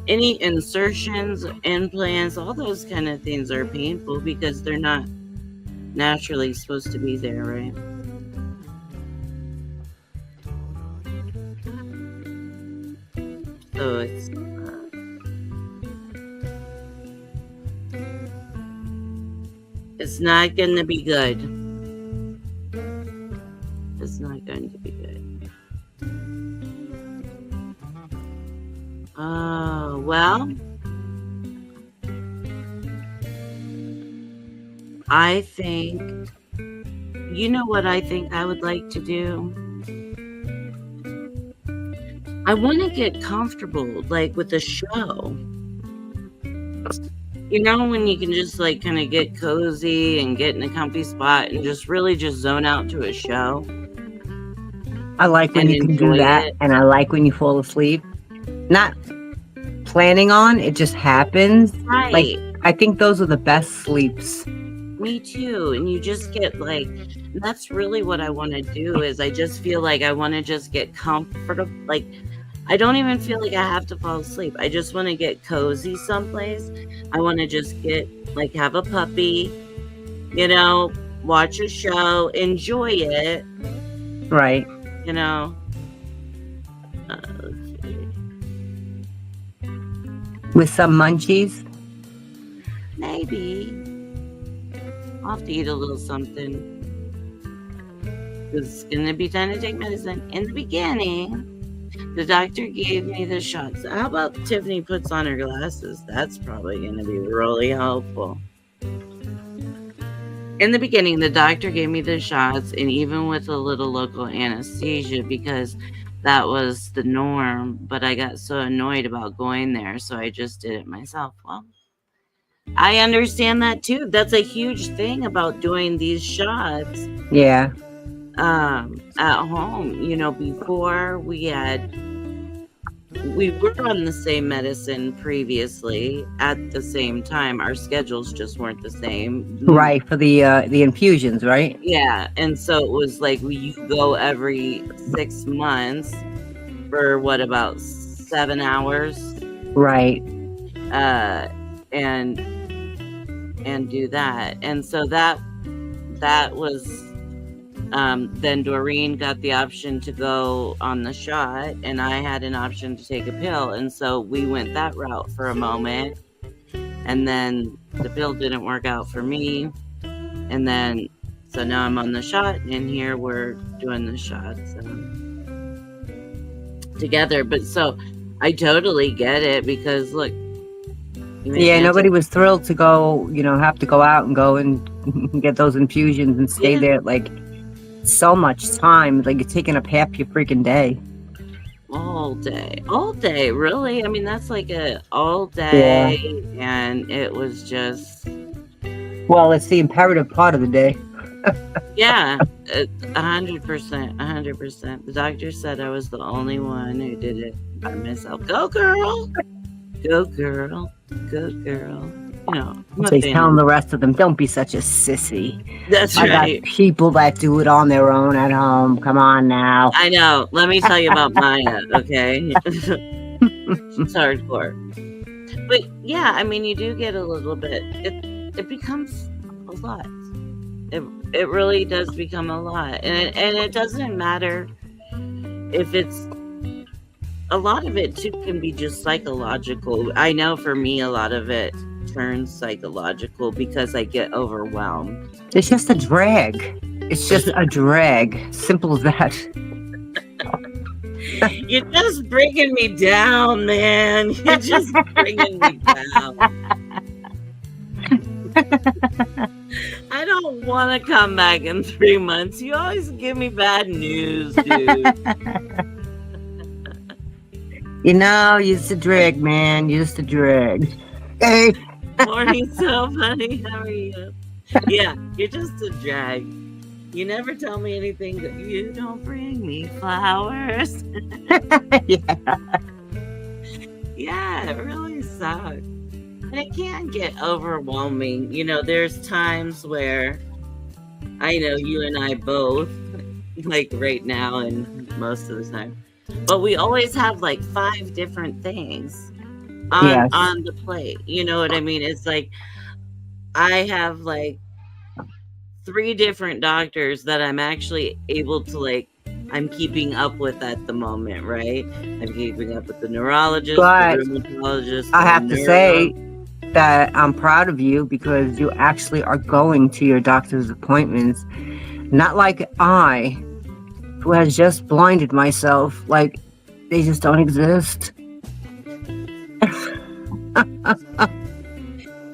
Any insertions, implants, all those kind of things are painful because they're not naturally supposed to be there, right? So it's not going to be good. It's not going to be good. Oh, well, I think, you know what I think I would like to do? I want to get comfortable, like with a show. You know, when you can just like kind of get cozy and get in a comfy spot and just really just zone out to a show. I like when And you can do enjoy that, it. and I like when you fall asleep. Not planning on, it just happens. Right. Like, I think those are the best sleeps. Me too. And you just get like, that's really what I want to do is I just feel like I want to just get comfortable. Like, I don't even feel like I have to fall asleep. I just want to get cozy someplace. I want to just get, like, have a puppy, you know, watch a show, enjoy it. Right. You know. With some munchies? Maybe. I'll have to eat a little something. It's going to be time to take medicine. In the beginning, the doctor gave me the shots. How about Tiffany puts on her glasses? That's probably going to be really helpful. In the beginning, the doctor gave me the shots, and even with a little local anesthesia, because that was the norm, but I got so annoyed about going there, so I just did it myself. Well, I understand that too. That's a huge thing about doing these shots. Yeah. At home. You know, before we were on the same medicine previously at the same time. Our schedules just weren't the same. Right, for the infusions, right? Yeah, and so it was like you go every 6 months for what, about 7 hours? Right. And do that. And so that was then Doreen got the option to go on the shot, and I had an option to take a pill. And so we went that route for a moment. And then the pill didn't work out for me. And then, so now I'm on the shot, and here we're doing the shots together. But so I totally get it because, look. Yeah, nobody was thrilled to go, have to go out and go and get those infusions and stay there. Like, so much time. Like, you're taking up half your freaking day. All day, really. I mean, that's like all day. Yeah. And it was just, well, it's the imperative part of the day. Yeah, 100%. The doctor said I was the only one who did it by myself. Go girl. So he's telling the rest of them, don't be such a sissy. That's right. I got people that do it on their own at home. Come on now. I know. Let me tell you about Maya, okay? It's hardcore. But yeah, I mean, you do get a little bit. It becomes a lot. It really does become a lot. And it doesn't matter if it's, a lot of it too can be just psychological. I know for me, a lot of it turns psychological because I get overwhelmed. It's just a drag. It's just a drag. Simple as that. You're just bringing me down, man. You're just bringing me down. I don't want to come back in 3 months. You always give me bad news, dude. You're just a drag, man. You're just a drag. Hey. Morning, so funny. How are you? Yeah, you're just a drag. You never tell me anything that you don't bring me flowers. Yeah. Yeah, it really sucks. And it can get overwhelming. There's times where I know you and I both, like right now and most of the time, but we always have like five different things on Yes. on the plate. You know what I mean? It's like I have like three different doctors that I'm actually able to like I'm keeping up with at the moment, right? I'm keeping up with the neurologist, the But rheumatologist, I the have to neuro. say that I'm proud of you because you actually are going to your doctor's appointments. Not like I, who has just blinded myself. Like, they just don't exist.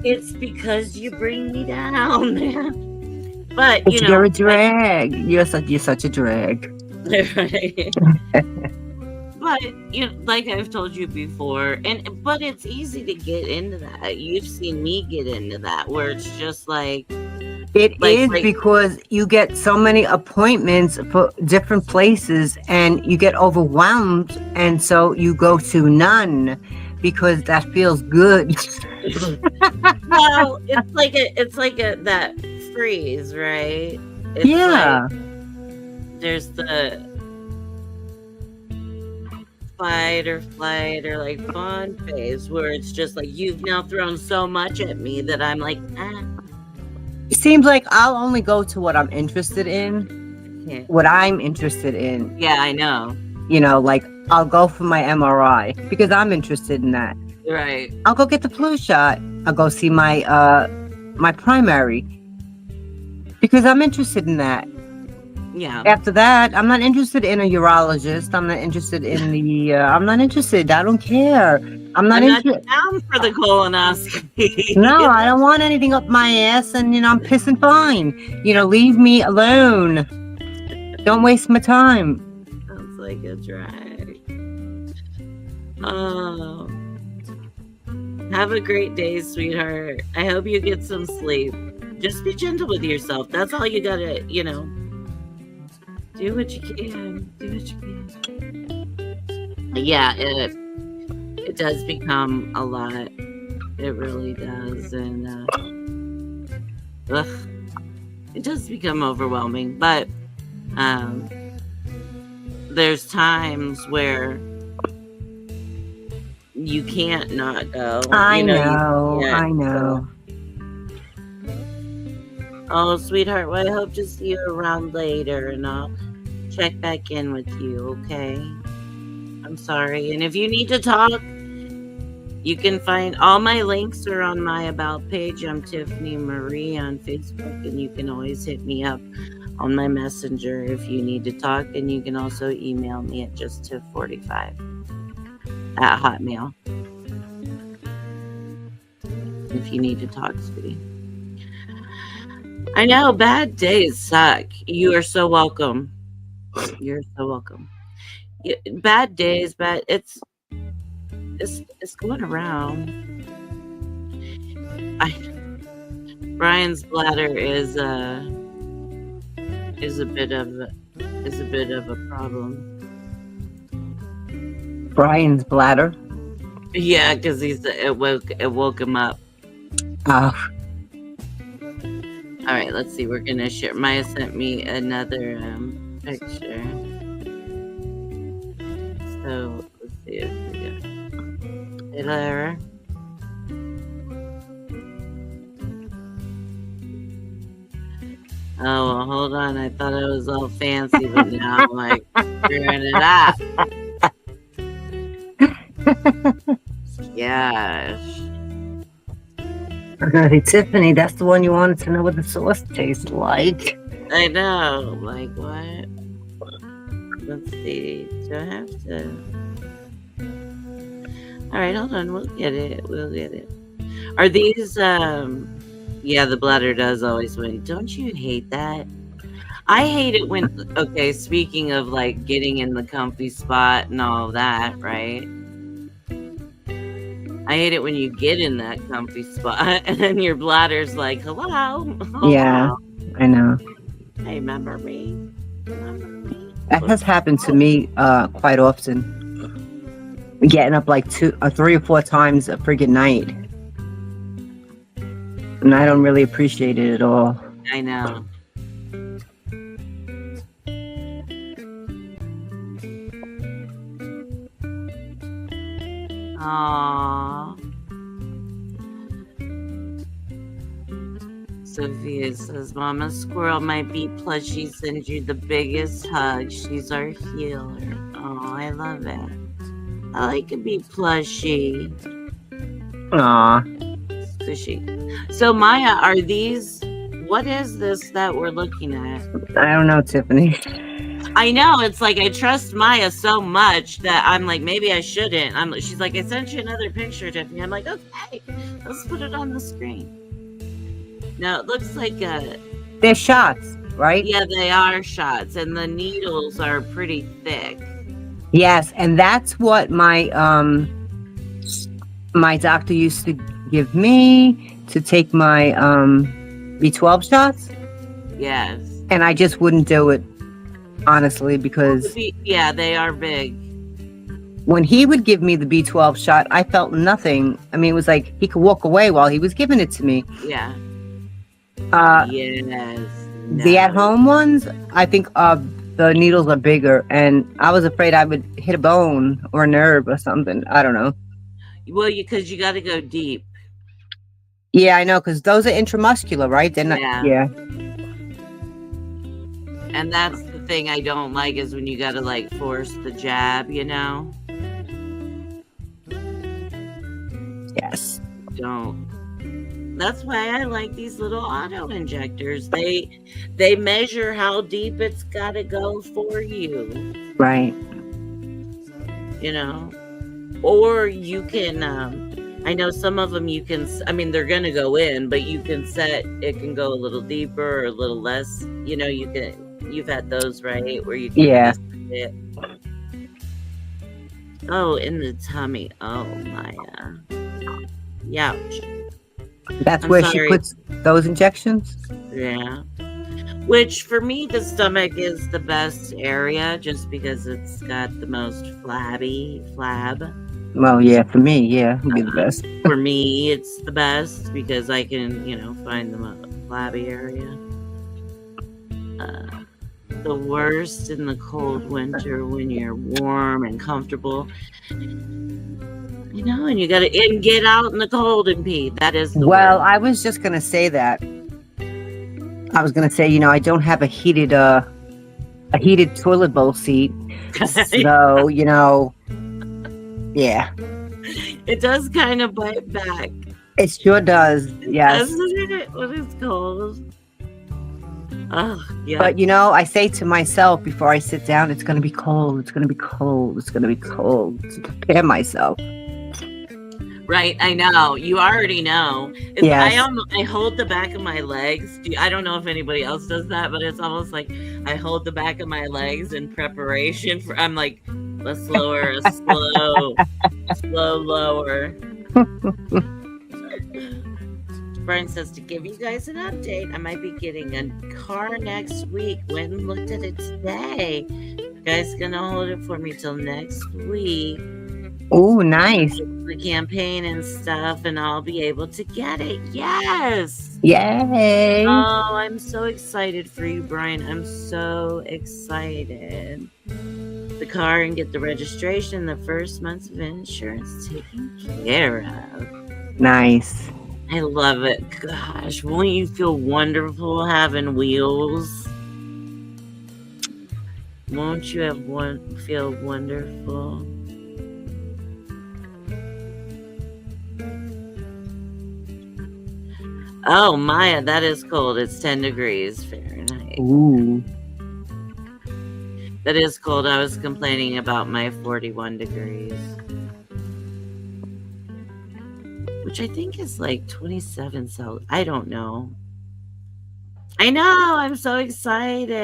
It's because you bring me down, man. But But you're a drag. You're such a drag. right? But like I've told you before, but it's easy to get into that. You've seen me get into that where it's just It like is because you get so many appointments for different places and you get overwhelmed, and so you go to none because that feels good. well, it's like a that freeze, right? It's like Yeah. there's the fight or flight or like fun phase where it's just like you've now thrown so much at me that I'm like, It seems like I'll only go to what I'm interested in. yeah, What I'm interested in. yeah, I know, Like I'll go for my MRI because I'm interested in that. right? I'll go get the flu shot. I'll go see my primary because I'm interested in that. Yeah, After that, I'm not interested in a urologist. I'm not interested in the. I'm not interested. I don't care. I'm not I'm not interested. down for the colonoscopy. No, I don't want anything up my ass, and I'm pissing fine. Leave me alone. Don't waste my time. Sounds like a drag. Oh, have a great day, sweetheart. I hope you get some sleep. Just be gentle with yourself. That's all you gotta, do what you can. Do what you can. Yeah, it does become a lot. It really does, and it does become overwhelming. But there's times where you can't not go. I You know. can't. I know. Oh, sweetheart, well, I hope to see you around later, and I'll check back in with you, okay? I'm sorry. And if you need to talk, you can find all my links are on my About page. I'm Tiffany Marie on Facebook, and you can always hit me up on my messenger if you need to talk, and you can also email me at justtiff45 at Hotmail if you need to talk, sweetie. I know bad days suck. You are so welcome. You're so welcome. Bad days, but it's going around. Brian's bladder is a bit of a problem. Brian's bladder. Yeah, because it woke him up. Oh. All right, let's see. We're gonna share. Maya sent me another picture. So let's see if we go. Hey, Lara. Oh, well, hold on. I thought I was all fancy, but now I'm like screwing it up. Gosh. Hey, Tiffany, that's the one you wanted to know what the sauce tastes like. I know. Like, what? Let's see. Do I have to? All right, hold on. We'll get it. We'll get it. Are these, yeah, the bladder does always win. Don't you hate that? I hate it when, okay, speaking of like getting in the comfy spot and all of that, right? I hate it when you get in that comfy spot and then your bladder's like, hello. Yeah, I know. Hey, remember me? Remember me? That has happened to me quite often. Getting up like 3 or 4 times a friggin' night. And I don't really appreciate it at all. I know. Aww. Sophia says, Mama Squirrel, my bee plushie sends you the biggest hug. She's our healer. Oh, I love it. I like a bee plushie. Aw. Squishy. So, Maya, are these, what is this that we're looking at? I don't know, Tiffany. I know, it's like I trust Maya so much that I'm like, maybe I shouldn't. She's like, I sent you another picture, Tiffany. I'm like, okay, let's put it on the screen. No, it looks like They're shots, right? yeah, they are shots, and the needles are pretty thick. Yes, and that's what my my doctor used to give me to take my B12 shots, Yes. and I just wouldn't do it, honestly, because Yeah, they are big. when he would give me the B12 shot, I felt nothing. I mean, it was like he could walk away while he was giving it to me. Yeah. Yes. The No. at-home ones, I think the needles are bigger, and I was afraid I would hit a bone or a nerve or something. I don't know. Well, because you got to go deep. Yeah, I know, because those are intramuscular, right? They're not. Yeah. Yeah. And that's the thing I don't like is when you got to like force the jab, you know? Yes. Don't. That's why I like these little auto injectors. They measure how deep it's got to go for you, Right. you know? Or you can I know some of them you can, I mean, they're going to go in, but you can set, it can go a little deeper or a little less. You know, you've had those, right? Where you can Yeah. it. Oh, in the tummy. Oh, Maya. Youch. That's I'm where sorry. she puts those injections? Yeah. Which for me, the stomach is the best area just because it's got the most flab. Well, yeah, for me, yeah, would be the best. For me, it's the best because I can, find the flabby area. The worst in the cold winter when you're warm and comfortable. And you gotta get out in the cold and pee. That is the Well, worst. I was just gonna say that. I was gonna say, I don't have a heated toilet bowl seat, so yeah, It does kind of bite back. it sure does. Yes, Doesn't it? What is cold? Oh, yeah. but I say to myself before I sit down, it's gonna be cold. It's gonna be cold. It's gonna be cold to prepare myself. Right, I know. You already know. Yes. I hold the back of my legs. I don't know if anybody else does that, but it's almost like I hold the back of my legs in preparation for. I'm like, let's lower a slow lower. Brian says to give you guys an update. I might be getting a car next week. Went and looked at it today. You guys gonna hold it for me till next week. Oh, nice. The campaign and stuff, and I'll be able to get it. Yes. Yay. Oh, I'm so excited for you, Brian. I'm so excited. The car and get the registration, the first months of insurance taken care of. Nice. I love it. Gosh, won't you feel wonderful having wheels? Won't you feel wonderful? Oh, Maya, that is cold. It's 10 degrees Fahrenheit. Ooh. That is cold. I was complaining about my 41 degrees. Which I think is like 27 Celsius. I don't know. I know. I'm so excited.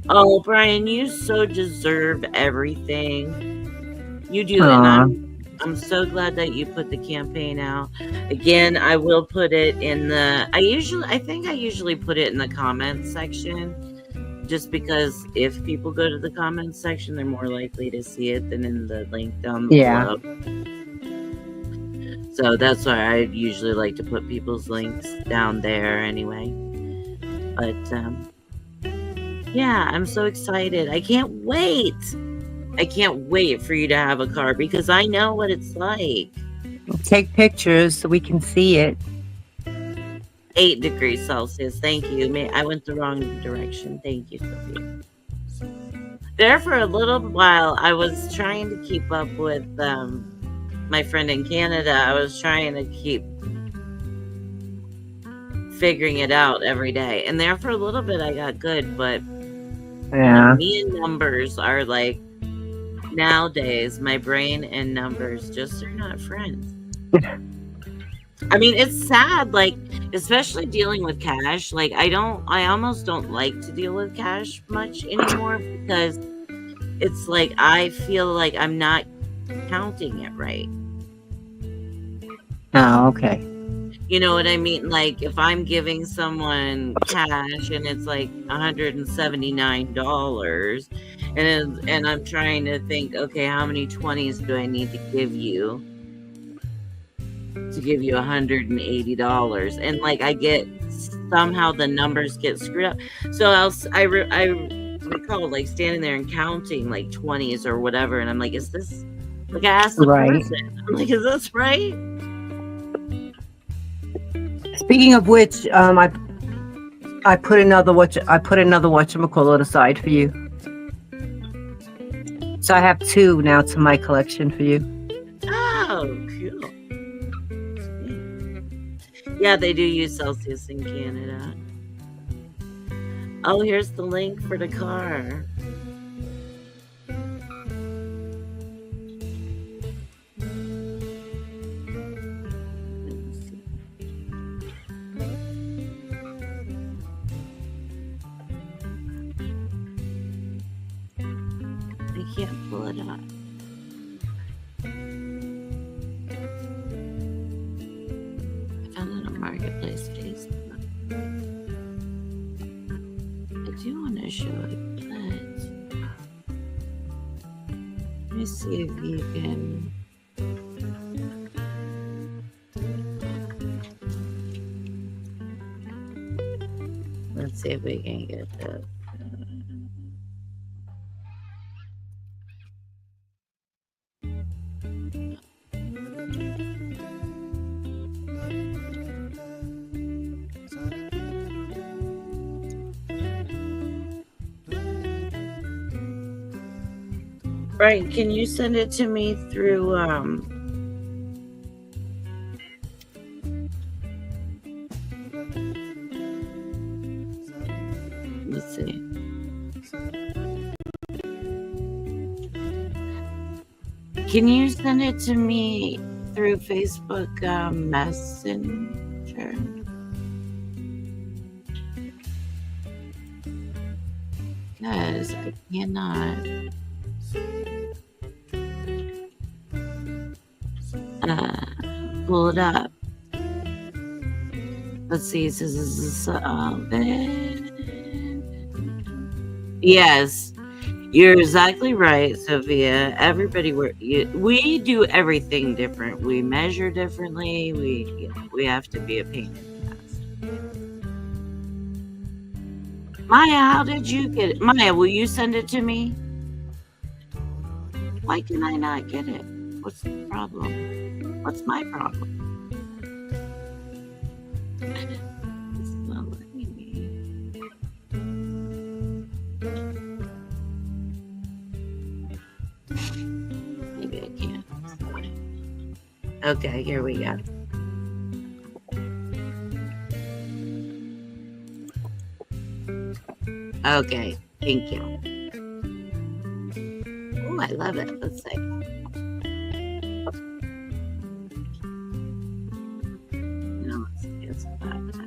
Oh, Brian, you so deserve everything. You do. And I'm so glad that you put the campaign out. Again, I will put it in the. I think I usually put it in the comments section, just because if people go to the comments section, they're more likely to see it than in the link down Yeah. below. So that's why I usually like to put people's links down there anyway. But yeah, I'm so excited. I can't wait. I can't wait for you to have a car because I know what it's like. Take pictures so we can see it. 8 degrees Celsius. Thank you. I went the wrong direction. Thank you, Sophia. There for a little while, I was trying to keep up with my friend in Canada. I was trying to keep figuring it out every day. And there for a little bit, I got good. But Yeah. me and numbers are like, nowadays, my brain and numbers just are not friends. I mean, it's sad, like, especially dealing with cash. Like, I almost don't like to deal with cash much anymore because it's like I feel like I'm not counting it right. Oh, okay. You know what I mean? Like, if I'm giving someone cash and it's like $179, and I'm trying to think, okay, how many 20s do I need to give you $180? And like, I get somehow the numbers get screwed up. So I recall like standing there and counting like 20s or whatever, and I'm like, is this, like, I asked the Right. person, I'm like, is this right? Speaking of which, I put another whatchamacallit aside for you. So I have 2 now to my collection for you. Oh, cool. Yeah, they do use Celsius in Canada. Oh, here's the link for the car. I can't pull it up. I found it on Marketplace Facebook. I do want to show it, but let me see if you can. Let's see if we can get that. Right, can you send it to me through let's see. Can you send it to me through Facebook Messenger? Because I cannot pull it up. Let's see, it says this is yes, you're exactly right, Sophia. Everybody, we do everything different. We measure differently. We have to be a pain in the ass. Maya, how did you get it? Maya, will you send it to me? Why can I not get it? What's the problem? What's my problem? It's not letting me. Maybe I can't. Okay, here we go. Okay, thank you. Oh, I love it. Let's see. No, it's about that.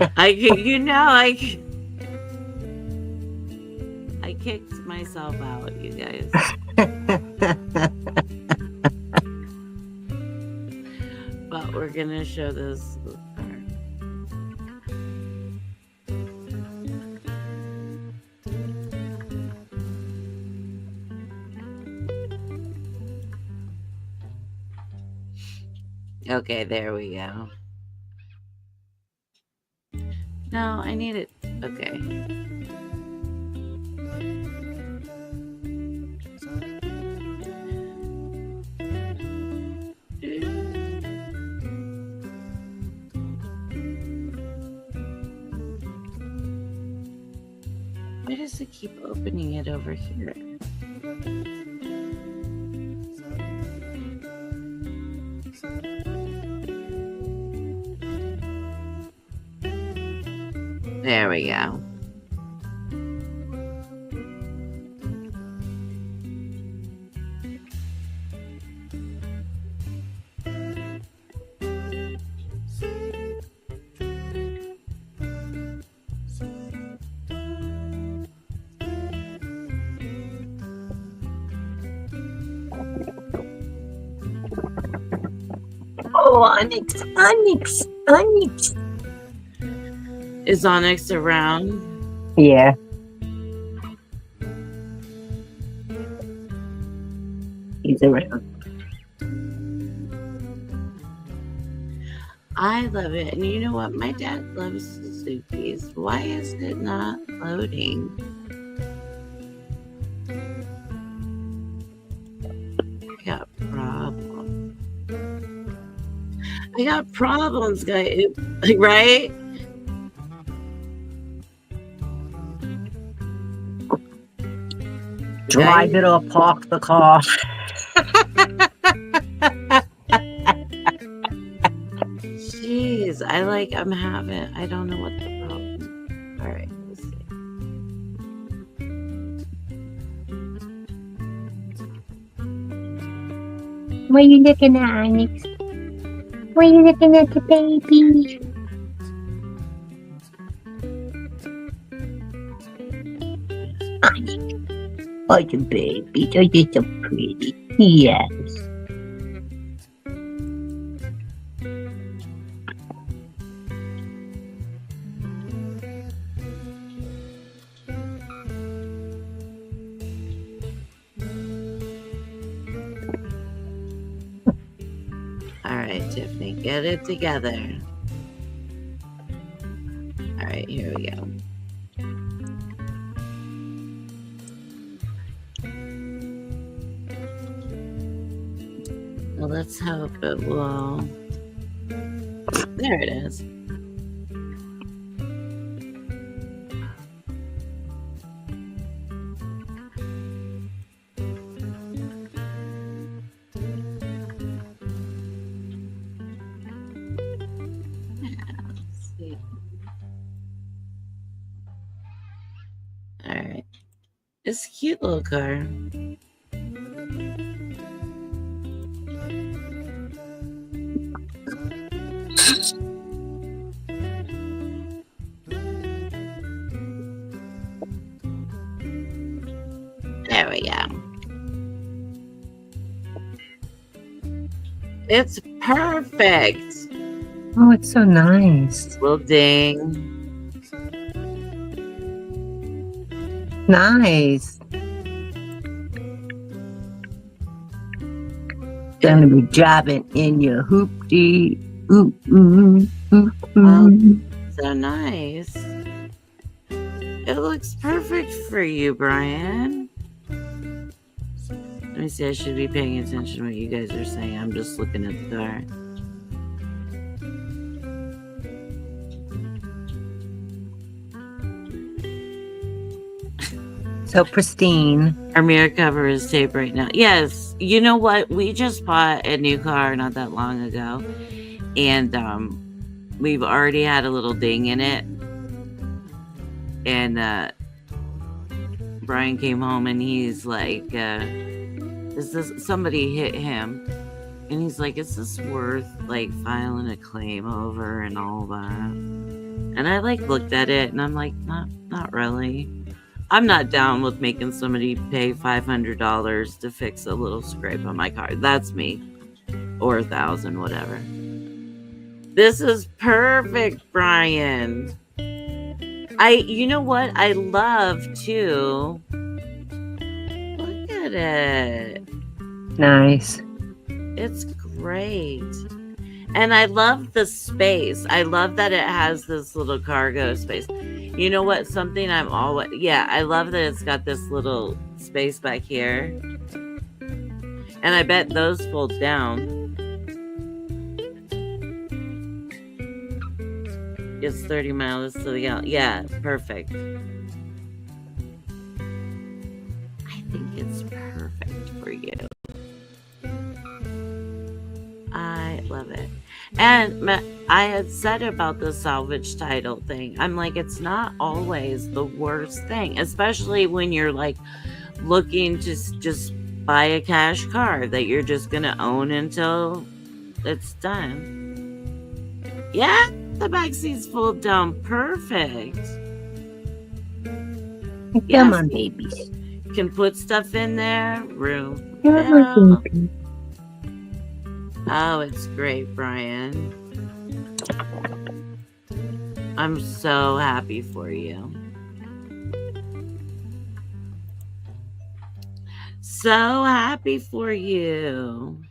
I kicked myself out, you guys. But we're gonna show this. Okay, there we go. No, I need it. Okay. Why does it keep opening it over here? There we go. Oh, Onyx, Onyx, Onyx. Is Onyx around? Yeah. He's around. I love it. And you know what? My dad loves Suzuki's. Why is it not loading? I got problems. I got problems, guys. Right? Drive it or park the car. Jeez, I'm having, I don't know what the problem. All right, let's see. What are you looking at, Onyx? What are you looking at, the baby? Onyx. Oh, the baby. Oh, you're so pretty. Yes. All right, Tiffany, get it together. All right, here we go. Well, let's hope it will. There it is. All right. It's a cute little car. There we go. It's perfect. Oh, it's so nice. Little ding. Nice. Gonna be driving in your hoopty. Ooh, ooh, ooh, ooh. So nice. It looks perfect for you, Brian. Let me see. I should be paying attention to what you guys are saying. I'm just looking at the car. So pristine. Our mirror cover is taped right now. Yes. You know what? We just bought a new car not that long ago. And we've already had a little ding in it. And Brian came home and he's like, is this, somebody hit him? And he's like, is this worth like filing a claim over and all that? And I like looked at it and I'm like, not really. I'm not down with making somebody pay $500 to fix a little scrape on my car. That's me. Or 1,000, whatever. This is perfect, Brian. You know what I love too? Look at it. Nice. It's great. And I love the space. I love that it has this little cargo space. You know what? Something I'm always, I love that it's got this little space back here. And I bet those fold down. It's 30 miles to the gallon. Yeah, perfect. I think it's perfect for you. I love it. And I had said about the salvage title thing, I'm like, it's not always the worst thing, especially when you're like looking to just buy a cash car that you're just going to own until it's done. Yeah, the back seats fold down perfect. Come on, babies. Can put stuff in there. Room. Come on, baby. Oh, it's great, Brian. I'm so happy for you. So happy for you.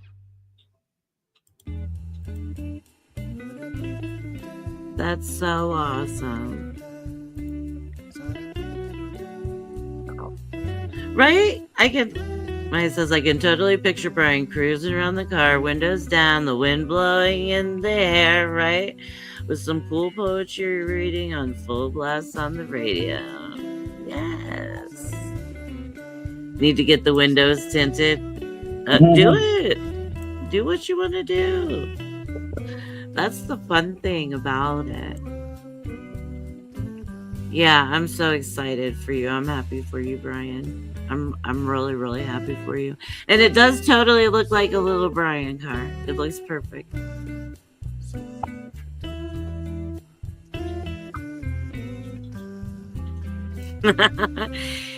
That's so awesome. Right? Mine says, I can totally picture Brian cruising around the car, windows down, the wind blowing in the hair, right? With some cool poetry reading on full blast on the radio. Yes. Need to get the windows tinted? Do it. Do what you want to do. That's the fun thing about it. Yeah, I'm so excited for you. I'm happy for you, Brian. I'm really, really happy for you. And it does totally look like a little Brian car. It looks perfect.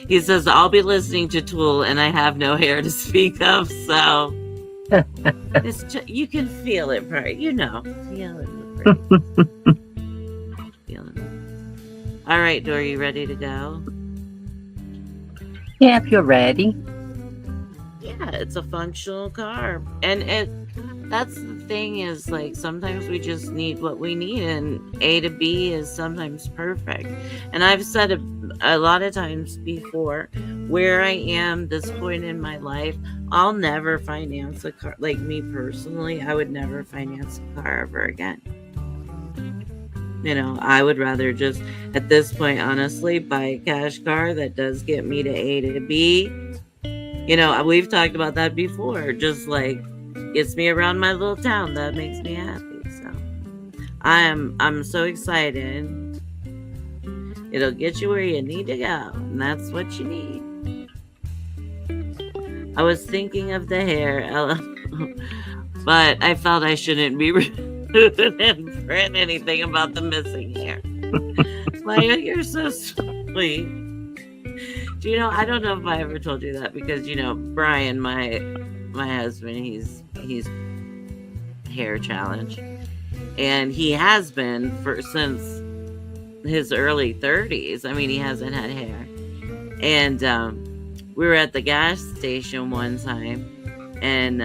He says, I'll be listening to Tool and I have no hair to speak of, so it's just, you can feel it, right? You know, feel it. Feel it. All right, Dor, you ready to go? Yeah, if you're ready. Yeah, it's a functional car. And that's the thing is, like, sometimes we just need what we need, and A to B is sometimes perfect. And I've said a lot of times before, where I am this point in my life, I'll never finance a car. Like, me personally, I would never finance a car ever again. You know, I would rather just, at this point, honestly, buy a cash car that does get me to A to B. You know, we've talked about that before. Just like gets me around my little town. That makes me happy. So I'm so excited. It'll get you where you need to go, and that's what you need. I was thinking of the hair, but I felt I shouldn't be and print anything about the missing hair. Like, you're so sweet. Do you know, I don't know if I ever told you that, because, you know, Brian, my husband, he's hair challenged, and he has been since his early 30s. I mean, he hasn't had hair. And we were at the gas station one time, and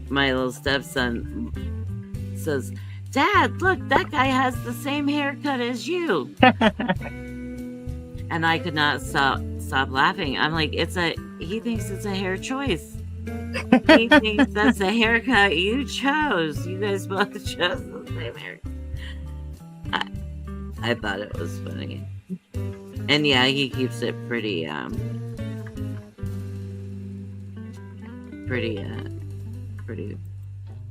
my little stepson says, Dad, look, that guy has the same haircut as you. And I could not stop laughing. I'm like, he thinks it's a hair choice. He thinks that's a haircut you chose. You guys both chose the same haircut. I thought it was funny. And yeah, he keeps it pretty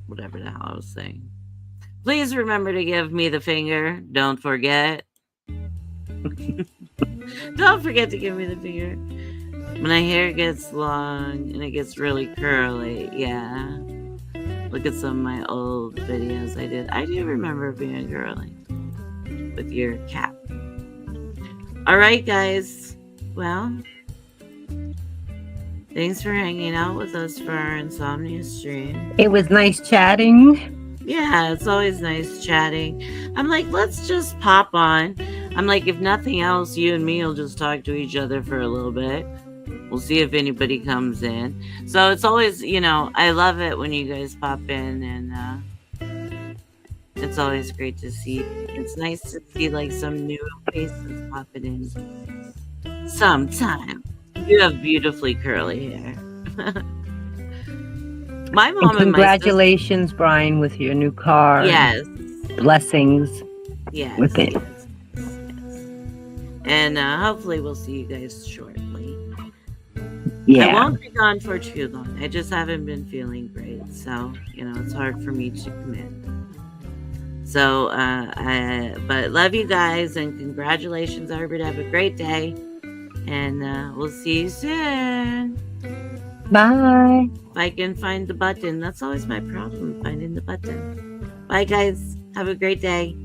whatever the hell I was saying. Please remember to give me the finger. Don't forget. Don't forget to give me the finger. When my hair gets long and it gets really curly, yeah. Look at some of my old videos I did. I do remember being curly. with your cat. All right, guys. Well, thanks for hanging out with us for our Insomnia stream. It was nice chatting. Yeah, it's always nice chatting. I'm like, let's just pop on. I'm like, if nothing else, you and me will just talk to each other for a little bit. We'll see if anybody comes in. So it's always, I love it when you guys pop in, and it's always great to see. It's nice to see like some new faces popping in sometime. You have beautifully curly hair. My mom and congratulations, Brian, with your new car. Yes. Blessings. Yes. With it. Yes. And hopefully we'll see you guys shortly. Yeah. I won't be gone for too long. I just haven't been feeling great. So, it's hard for me to commit. So, but love you guys and congratulations, everybody. Have a great day. And we'll see you soon. Bye. If I can find the button. That's always my problem, finding the button. Bye, guys. Have a great day.